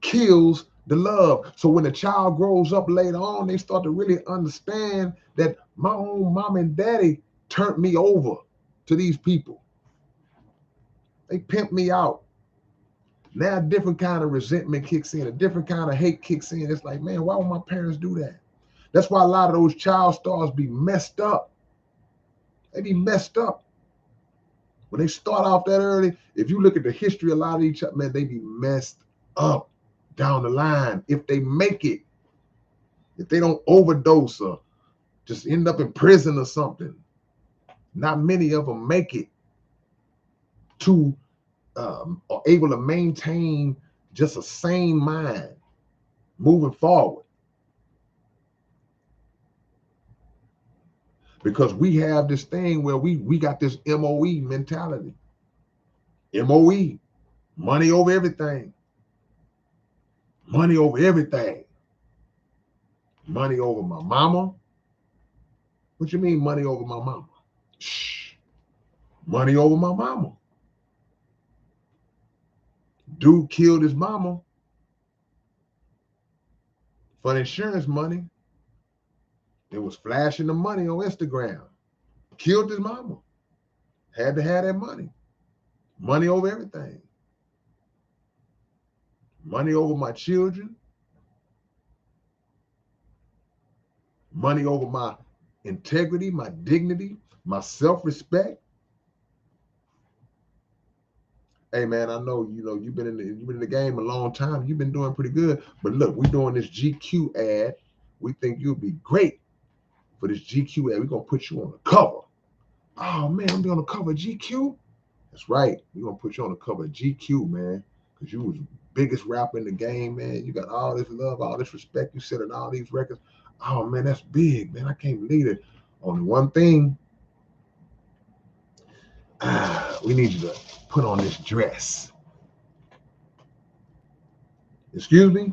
kills the love. So when the child grows up later on, they start to really understand that my own mom and daddy turned me over to these people. They pimped me out. Now a different kind of resentment kicks in, a different kind of hate kicks in. It's like, man, why would my parents do that? That's why a lot of those child stars be messed up. They be messed up. When they start off that early, if you look at the history, a lot of each other, man, they be messed up down the line. If they make it, if they don't overdose or just end up in prison or something, not many of them make it to are able to maintain just a sane mind moving forward. Because we have this thing where we got this MOE mentality. MOE, money over everything. Money over everything. Money over my mama. What you mean money over my mama? Shh. Money over my mama. Dude killed his mama for insurance money. It was flashing the money on Instagram. Killed his mama. Had to have that money. Money over everything. Money over my children. Money over my integrity, my dignity, my self-respect. Hey man, I know you've been in the game a long time. You've been doing pretty good. But look, we're doing this GQ ad. We think you'll be great for this GQ ad. We're gonna put you on the cover. Oh man, I'm gonna be on the cover of GQ. That's right. We're gonna put you on the cover of GQ, man, because you was the biggest rapper in the game, man. You got all this love, all this respect. You set in all these records. Oh man, that's big, man. I can't believe it. Only one thing. We need you to put on this dress. Excuse me?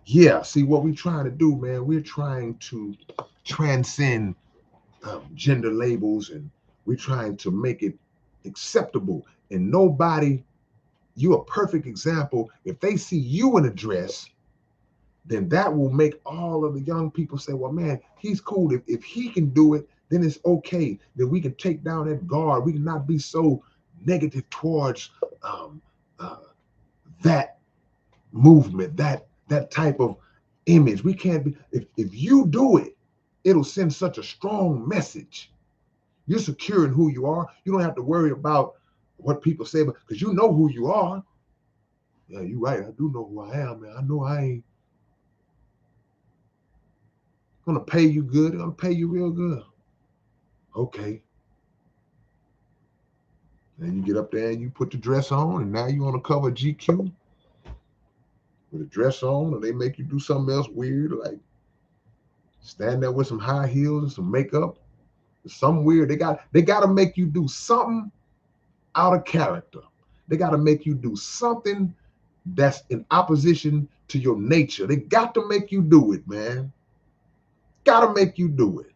Yeah, see what we're trying to do, man. We're trying to transcend gender labels, and we're trying to make it acceptable. And you're a perfect example. If they see you in a dress, then that will make all of the young people say, well, man, he's cool. If he can do it, then it's okay. Then we can take down that guard. We can not be so negative towards that movement, that type of image. We can't be, if you do it, it'll send such a strong message. You're secure in who you are. You don't have to worry about what people say, because you know who you are. Yeah, you're right. I do know who I am, man. I know I ain't gonna pay you good. I'm gonna pay you real good. Okay. And you get up there and you put the dress on, and now you on the cover of GQ with a dress on, or they make you do something else weird, like stand there with some high heels and some makeup. Some weird. They got to make you do something out of character. They got to make you do something that's in opposition to your nature. They got to make you do it, man. Got to make you do it.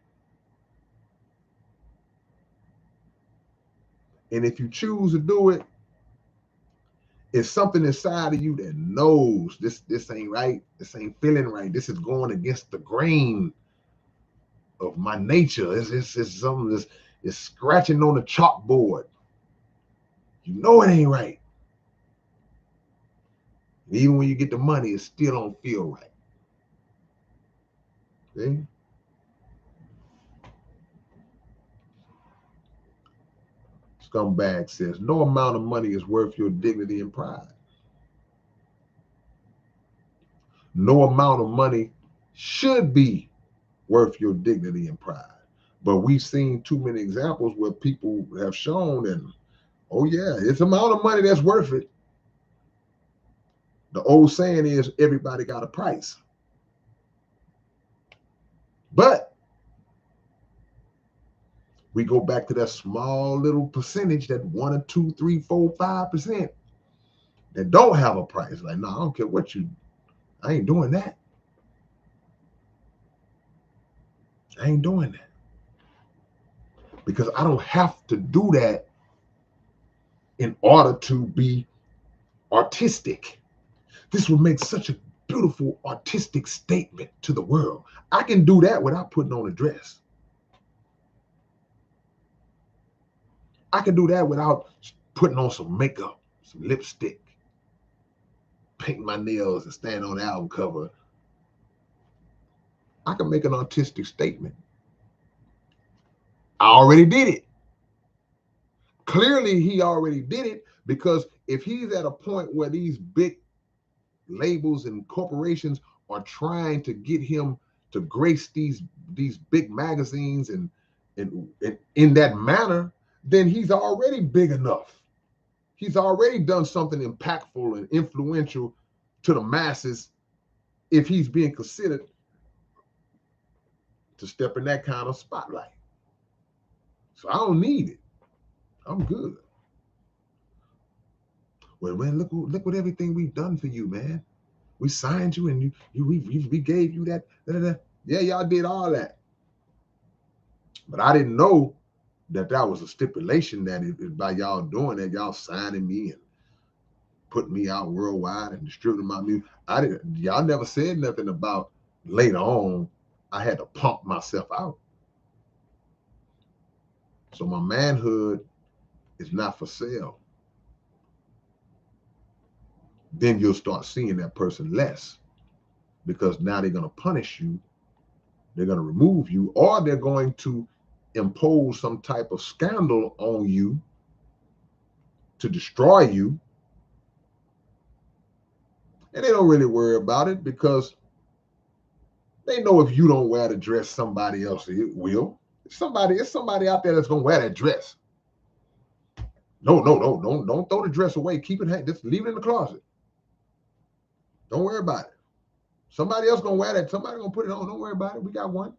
And if you choose to do it, it's something inside of you that knows this ain't right. This ain't feeling right. This is going against the grain of my nature. It's something that's it's scratching on the chalkboard. You know it ain't right. And even when you get the money, it still don't feel right. See? Scumbag says, no amount of money is worth your dignity and pride. No amount of money should be worth your dignity and pride. But we've seen too many examples where people have shown, and oh yeah, it's amount of money that's worth it. The old saying is everybody got a price. But we go back to that small little percentage, that 1 or 2, 3, 4, 5% that don't have a price. Like, no, I don't care what you, I ain't doing that. I ain't doing that. Because I don't have to do that in order to be artistic. This would make such a beautiful artistic statement to the world. I can do that without putting on a dress. I can do that without putting on some makeup, some lipstick, paint my nails and stand on the album cover. I can make an artistic statement. I already did it. Clearly, he already did it, because if he's at a point where these big labels and corporations are trying to get him to grace these big magazines and in that manner, then he's already big enough. He's already done something impactful and influential to the masses if he's being considered to step in that kind of spotlight. So I don't need it. I'm good. Well, man, look what everything we've done for you, man. We signed you, and we gave you that. Yeah, y'all did all that. But I didn't know that was a stipulation, that it by y'all doing that, y'all signing me and putting me out worldwide and distributing my music. Y'all never said nothing about later on I had to pump myself out. So my manhood is not for sale. Then you'll start seeing that person less, because now they're going to punish you. They're going to remove you, or they're going to impose some type of scandal on you to destroy you. And they don't really worry about it, because they know if you don't wear the dress, somebody else will. It's somebody out there that's going to wear that dress. No, don't throw the dress away. Keep it, just leave it in the closet. Don't worry about it. Somebody else going to wear that. Somebody going to put it on. Don't worry about it. We got one.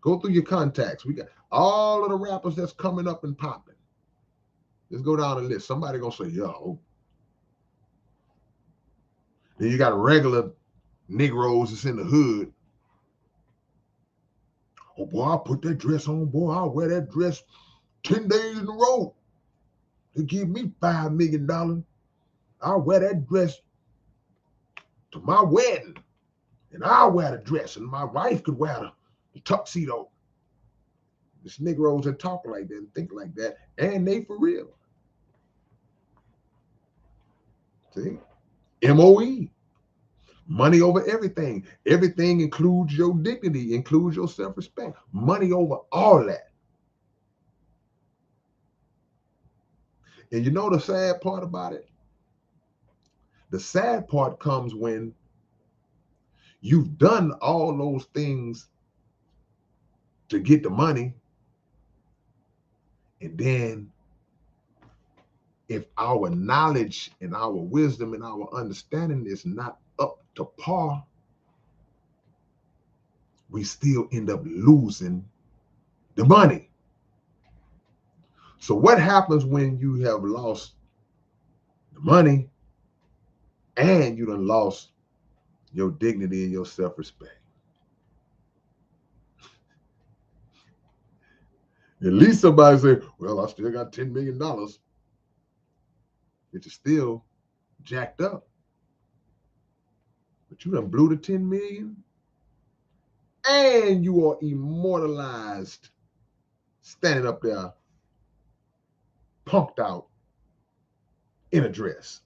Go through your contacts. We got all of the rappers that's coming up and popping. Let's go down the list. Somebody going to say, yo. Then you got regular Negroes that's in the hood. Oh, boy, I'll put that dress on. Boy, I'll wear that dress 10 days in a row. They give me $5 million. I'll wear that dress to my wedding. And I'll wear the dress, and my wife could wear the tuxedo. This Negroes that talk like that and think like that, and they for real. See? MOE. Money over everything. Everything includes your dignity, includes your self-respect. Money over all that. And you know the sad part about it? The sad part comes when you've done all those things to get the money, and then if our knowledge and our wisdom and our understanding is not up to par, we still end up losing the money. So what happens when you have lost the money and you done lost your dignity and your self-respect? At least somebody say, well, I still got $10 million, which is still jacked up. But you done blew the 10 million and you are immortalized standing up there punked out in a dress.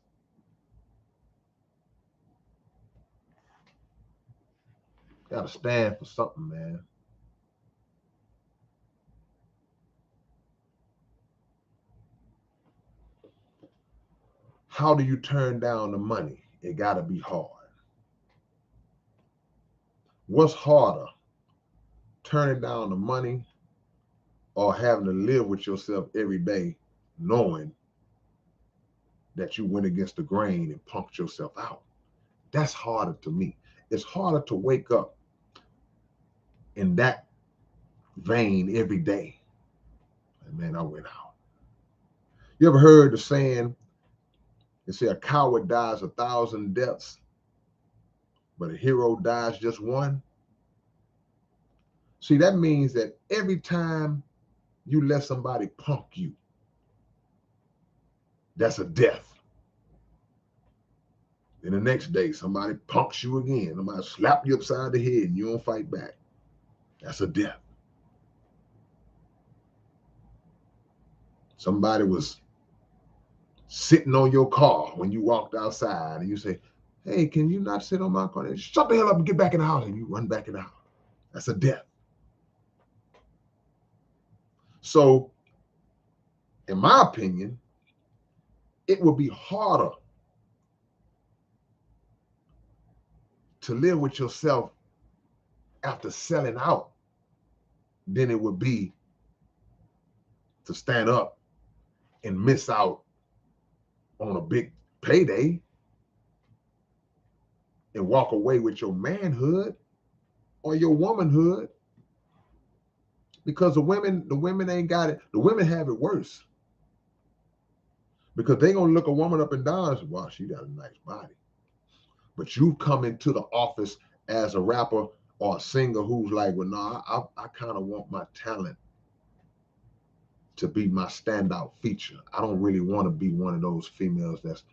Gotta stand for something, man. How do you turn down the money? It gotta be hard. What's harder, turning down the money or having to live with yourself every day knowing that you went against the grain and punked yourself out? That's harder to me. It's harder to wake up in that vein every day. And man, I went out. You ever heard the saying, they say a coward dies 1,000 deaths, but a hero dies just one? See, that means that every time you let somebody punk you, that's a death. Then the next day, somebody punks you again. Somebody slap you upside the head and you don't fight back. That's a death. Somebody was sitting on your car when you walked outside and you say, hey, can you not sit on my car? Shut the hell up and get back in the house. And you run back in the house. That's a death. So, in my opinion, it would be harder to live with yourself after selling out than it would be to stand up and miss out on a big payday and walk away with your manhood or your womanhood. Because the women ain't got it. The women have it worse. Because they gonna look a woman up and down and say, wow, she got a nice body. But you come into the office as a rapper or a singer who's like, well, no, I kind of want my talent to be my standout feature. I don't really want to be one of those females that's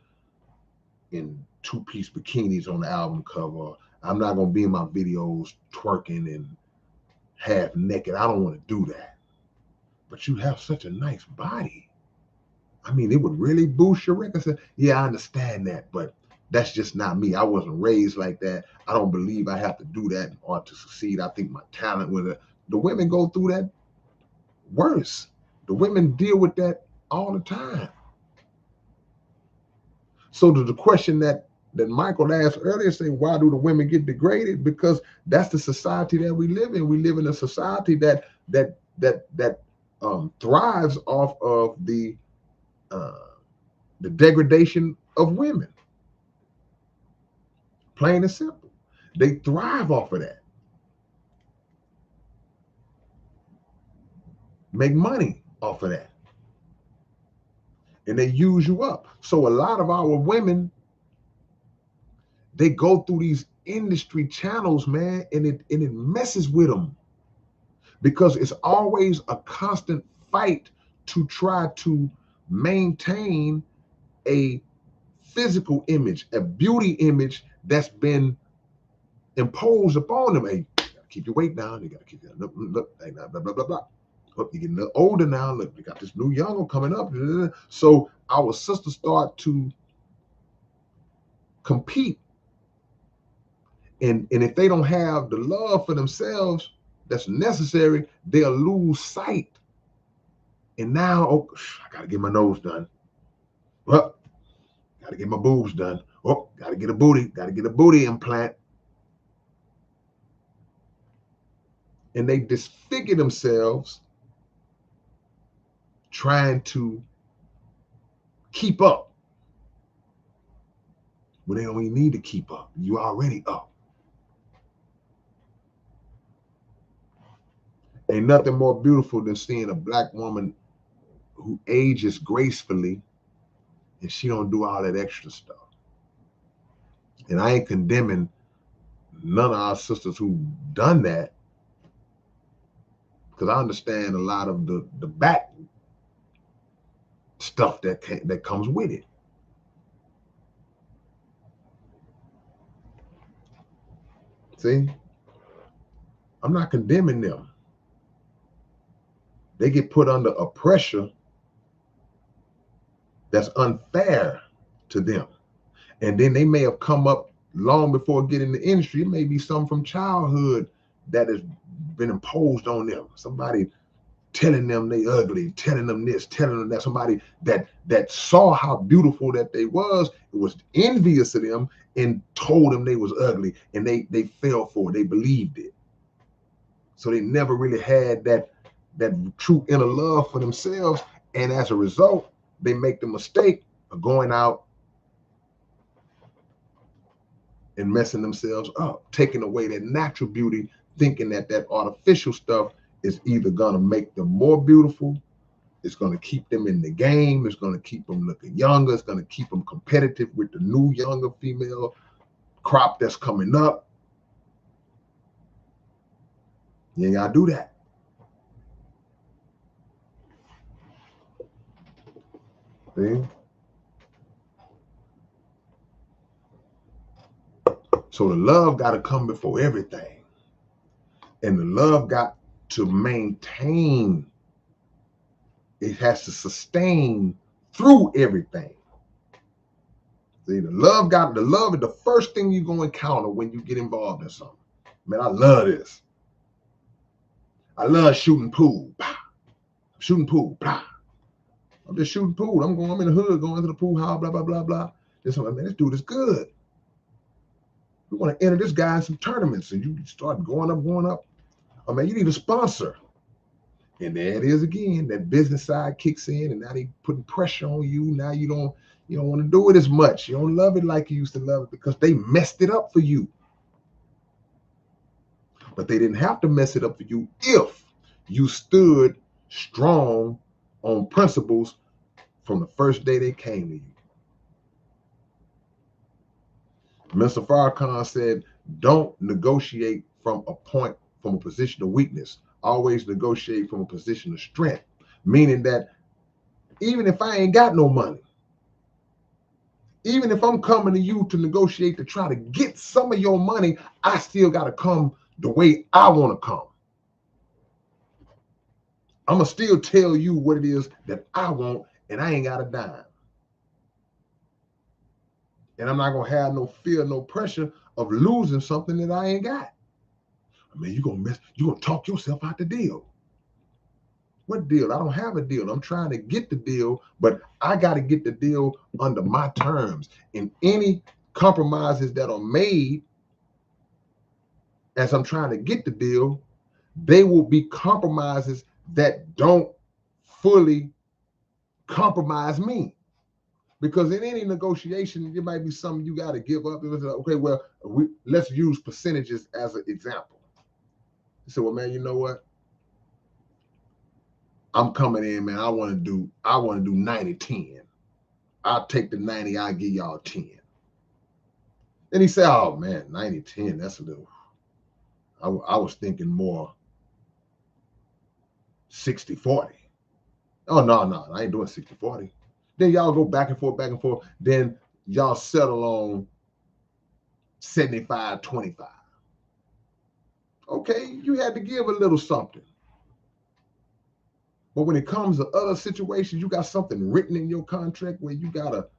in two-piece bikinis on the album cover. I'm not gonna be in my videos twerking and half naked. I don't want to do that. But you have such a nice body. I mean, it would really boost your record. I said, yeah, I understand that, but that's just not me. I wasn't raised like that. I don't believe I have to do that in order to succeed. I think my talent with it. The women go through that worse. The women deal with that all the time. So the question that Michael asked earlier, say, why do the women get degraded? Because that's the society that we live in. We live in a society that thrives off of the degradation of women. Plain and simple. They thrive off of that. Make money off of that. And they use you up. So a lot of our women, they go through these industry channels, man, and it messes with them. Because it's always a constant fight to try to maintain a physical image, a beauty image that's been imposed upon them. Hey, you gotta keep your weight down. You gotta keep your look, hey, blah, blah, blah, blah, blah. Look, you're getting a little older now. Look, we got this new younger coming up. So our sisters start to compete. And if they don't have the love for themselves that's necessary, they'll lose sight. And now, oh, I gotta get my nose done. Well, gotta get my boobs done. Oh, gotta get a booty implant. And they disfigure themselves trying to keep up. But they don't even need to keep up. You already up. Ain't nothing more beautiful than seeing a black woman who ages gracefully and she don't do all that extra stuff. And I ain't condemning none of our sisters who done that, because I understand a lot of the back stuff that comes with it. See, I'm not condemning them. They get put under a pressure that's unfair to them. And then they may have come up long before getting in the industry. It may be something from childhood that has been imposed on them. Somebody telling them they ugly, telling them this, telling them that. Somebody that saw how beautiful that they was envious of them and told them they was ugly, and they fell for it. They believed it. So they never really had that true inner love for themselves. And as a result, they make the mistake of going out and messing themselves up, taking away that natural beauty, thinking that artificial stuff is either going to make them more beautiful, it's going to keep them in the game, it's going to keep them looking younger, it's going to keep them competitive with the new younger female crop that's coming up. You ain't got to do that. See? So the love got to come before everything. And the love got to maintain, it has to sustain through everything. See, the love is the first thing you're going to encounter when you get involved in something. Man, I love this. I love shooting pool. Shooting pool. I'm just shooting pool. I'm in the hood, going to the pool house, blah, blah, blah, blah. Man, this dude is good. We want to enter this guy in some tournaments, and you start going up. Oh, man, you need a sponsor. And there it is again. That business side kicks in, and now they putting pressure on you. Now you don't want to do it as much. You don't love it like you used to love it because they messed it up for you. But they didn't have to mess it up for you if you stood strong on principles from the first day they came to you. Mr. Farrakhan said, don't negotiate from a position of weakness. Always negotiate from a position of strength. Meaning that even if I ain't got no money, even if I'm coming to you to negotiate to try to get some of your money, I still got to come the way I want to come. I'm going to still tell you what it is that I want, and I ain't got a dime. And I'm not going to have no fear, no pressure of losing something that I ain't got. I mean, you're going to talk yourself out the deal. What deal? I don't have a deal. I'm trying to get the deal, but I got to get the deal under my terms. And any compromises that are made as I'm trying to get the deal, they will be compromises that don't fully compromise me. Because in any negotiation, there might be something you got to give up. Okay, well, let's use percentages as an example. You say, well, man, you know what? I'm coming in, man. I want to do 90-10. I'll take the 90, I'll give y'all 10. Then he said, oh man, 90-10, that's a little, I was thinking more 60-40. Oh, no, I ain't doing 60-40. Then y'all go back and forth. Then y'all settle on 75-25. Okay, you had to give a little something. But when it comes to other situations, you got something written in your contract where you got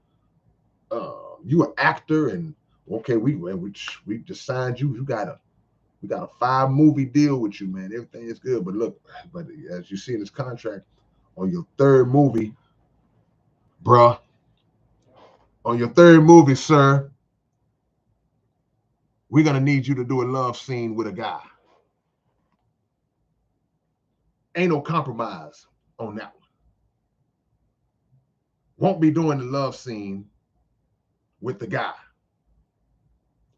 you an actor, and okay, we just signed you. We got a 5-movie deal with you, man. Everything is good. But look, as you see in this contract, on your 3rd movie, bruh, on your 3rd movie, sir, we're gonna need you to do a love scene with a guy. Ain't no compromise on that one. Won't be doing the love scene with the guy.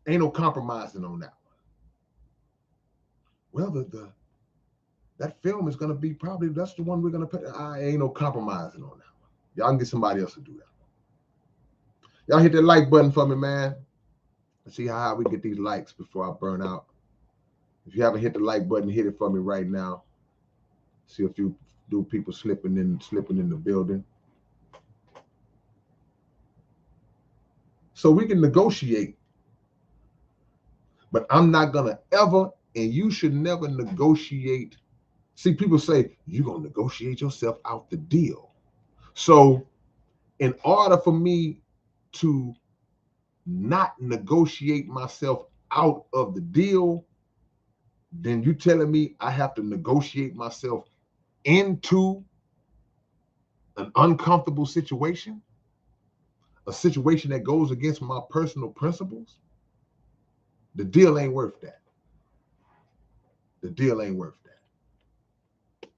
Ain't no compromising on that one. Well, that film is gonna be probably that's the one we're gonna put. I ain't no compromising on that one. Y'all can get somebody else to do that. Y'all hit that like button for me, man. Let's see how we get these likes before I burn out. If you haven't hit the like button, hit it for me right now. See a few people slipping in the building. So we can negotiate. But I'm not gonna ever, and you should never negotiate. See, people say you're gonna negotiate yourself out the deal. So in order for me to not negotiate myself out of the deal, then you telling me I have to negotiate myself into an uncomfortable situation, a situation that goes against my personal principles. The deal ain't worth that. The deal ain't worth that.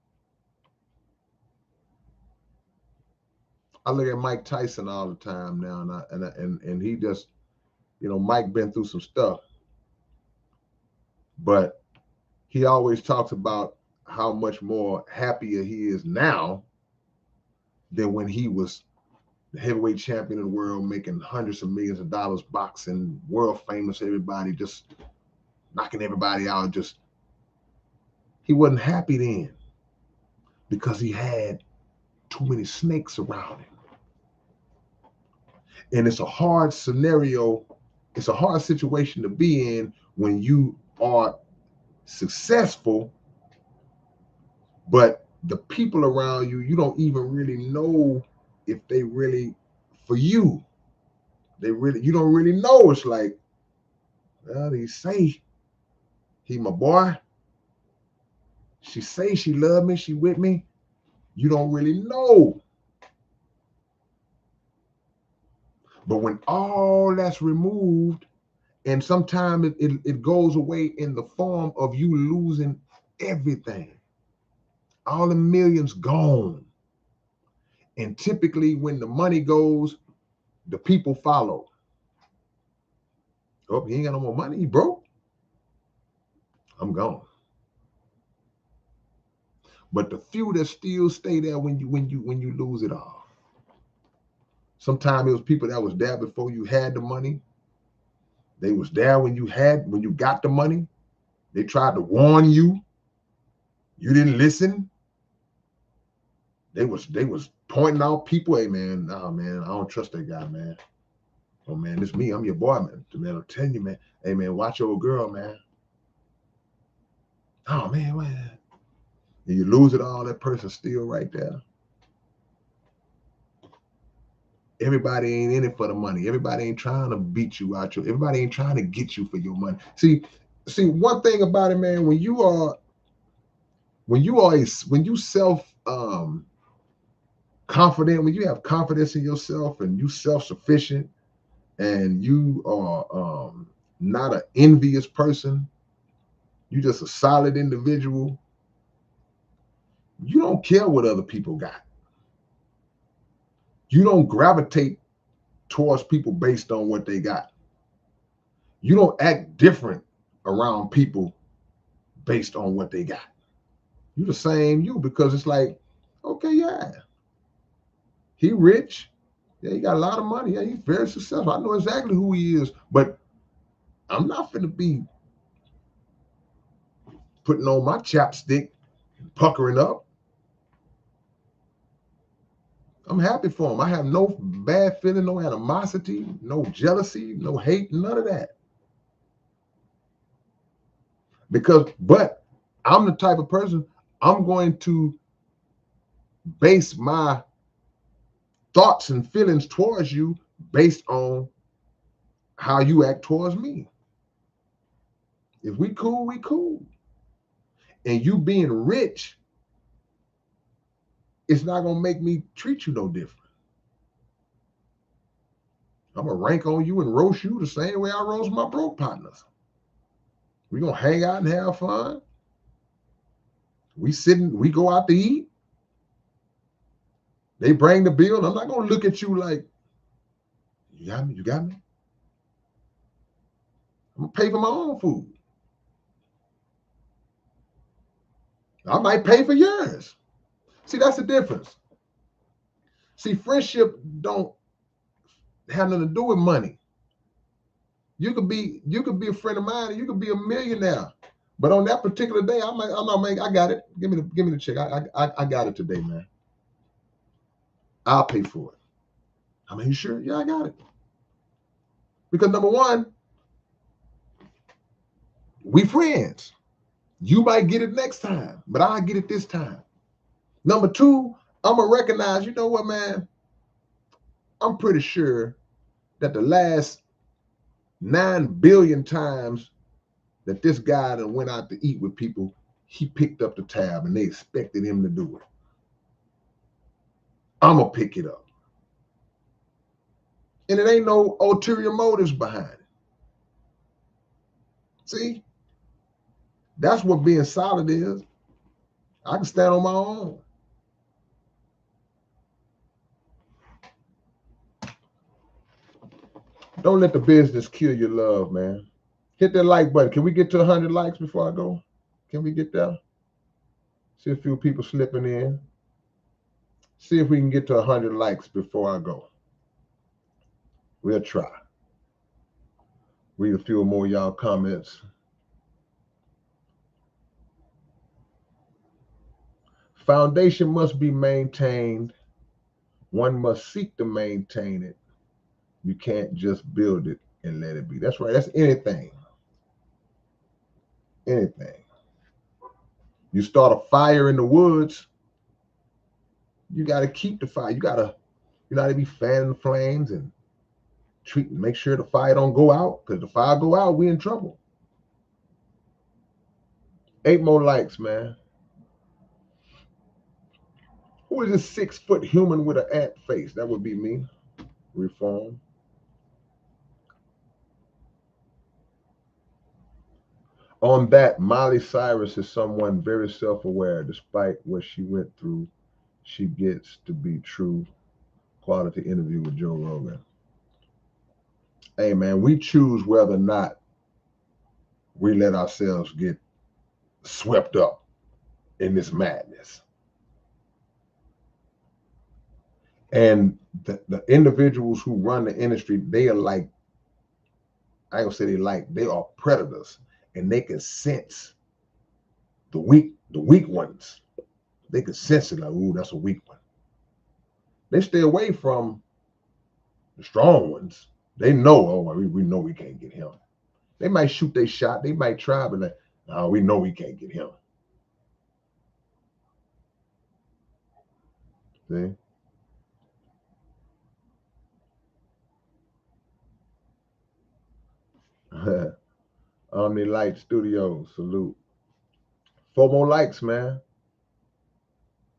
I look at Mike Tyson all the time now, and he just, Mike been through some stuff, but he always talks about how much more happier he is now than when he was the heavyweight champion of the world, making hundreds of millions of dollars boxing, world famous, everybody just knocking everybody out. Just he wasn't happy then because he had too many snakes around him. And it's a hard scenario. It's a hard situation to be in when you are successful, but the people around you, you don't even really know if they really for you. You don't really know. It's like, well, they say he my boy. She say she love me, she with me. You don't really know. But when all that's removed, and sometimes it goes away in the form of you losing everything. All the millions gone. And typically when the money goes, the people follow. Oh, he ain't got no more money, he broke. I'm gone. But the few that still stay there when you lose it all. Sometimes it was people that was there before you had the money. They was there when you got the money. They tried to warn you. You didn't listen. They was pointing out people. Hey man, nah man, I don't trust that guy, man. Oh man, it's me. I'm your boy, man. Man, I'm telling you, man. Hey man, watch your girl, man. Oh man, man. And you lose it all. That person's still right there. Everybody ain't in it for the money. Everybody ain't trying to beat you out. Everybody ain't trying to get you for your money. See, one thing about it, man. When you self confident, when you have confidence in yourself and you self-sufficient and you are not an envious person, you just a solid individual, you don't care what other people got. You don't gravitate towards people based on what they got. You don't act different around people based on what they got. You the same you, because it's like, okay, yeah, he rich. Yeah, he got a lot of money. Yeah, he's very successful. I know exactly who he is, but I'm not finna be putting on my chapstick and puckering up. I'm happy for him. I have no bad feeling, no animosity, no jealousy, no hate, none of that. But I'm the type of person, I'm going to base my thoughts and feelings towards you based on how you act towards me. If we cool, we cool. And you being rich, it's not gonna make me treat you no different. I'm gonna rank on you and roast you the same way I roast my broke partners. We gonna hang out and have fun. We go out to eat. They bring the bill. I'm not gonna look at you like, you got me, you got me. I'm gonna pay for my own food. I might pay for yours. See, that's the difference. See, friendship don't have nothing to do with money. You could be a friend of mine and you could be a millionaire. But on that particular day, I'm not making, I got it. Give me the check. I got it today, man. I'll pay for it. I mean, you sure? Yeah, I got it. Because number one, we friends. You might get it next time, but I'll get it this time. Number two, I'm gonna recognize, you know what, man? I'm pretty sure that the last 9 billion times that this guy that went out to eat with people, he picked up the tab and they expected him to do it. I'm gonna pick it up. And it ain't no ulterior motives behind it. See? That's what being solid is. I can stand on my own. Don't let the business kill your love, man. Hit that like button. Can we get to 100 likes before I go? Can we get there? See a few people slipping in. See if we can get to 100 likes before I go. We'll try. Read a few more of y'all comments. Foundation must be maintained. One must seek to maintain it. You can't just build it and let it be. That's right. That's anything. Anything. You start a fire in the woods, you got to keep the fire. You got to be fanning the flames and make sure the fire don't go out. Because the fire go out, we in trouble. 8 more likes, man. Who is this 6-foot human with an ant face? That would be me. Reform. On that, Miley Cyrus is someone very self-aware. Despite what she went through, she gets to be true. Quality interview with Joe Rogan. Hey, man, we choose whether or not we let ourselves get swept up in this madness. And the individuals who run the industry, they are like, I ain't gonna say they are predators, and they can sense the weak ones. They can sense it like, ooh, that's a weak one. They stay away from the strong ones. They know, oh, we know we can't get him. They might shoot their shot. They might try, but like, no, we know we can't get him. See? Omni Light Studios, salute. 4 more likes, man.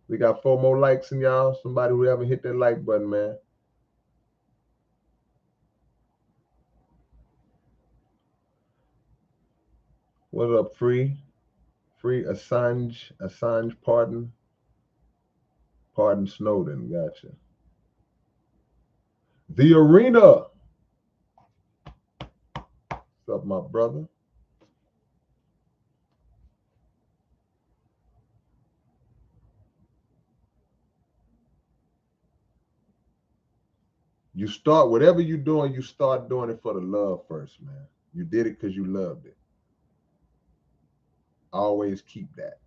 We got 4 more likes in y'all. Somebody who haven't hit that like button, man. What's up, Free Assange pardon Snowden. Gotcha. The Arena. What's up, my brother? You start whatever you're doing, you start doing it for the love first, man. You did it because you loved it. Always keep that.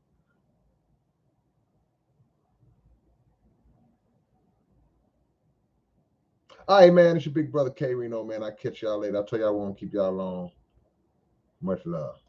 All right, man. It's your big brother K-Rino, man. I'll catch y'all later. I'll tell y'all I won't keep y'all long. Much love.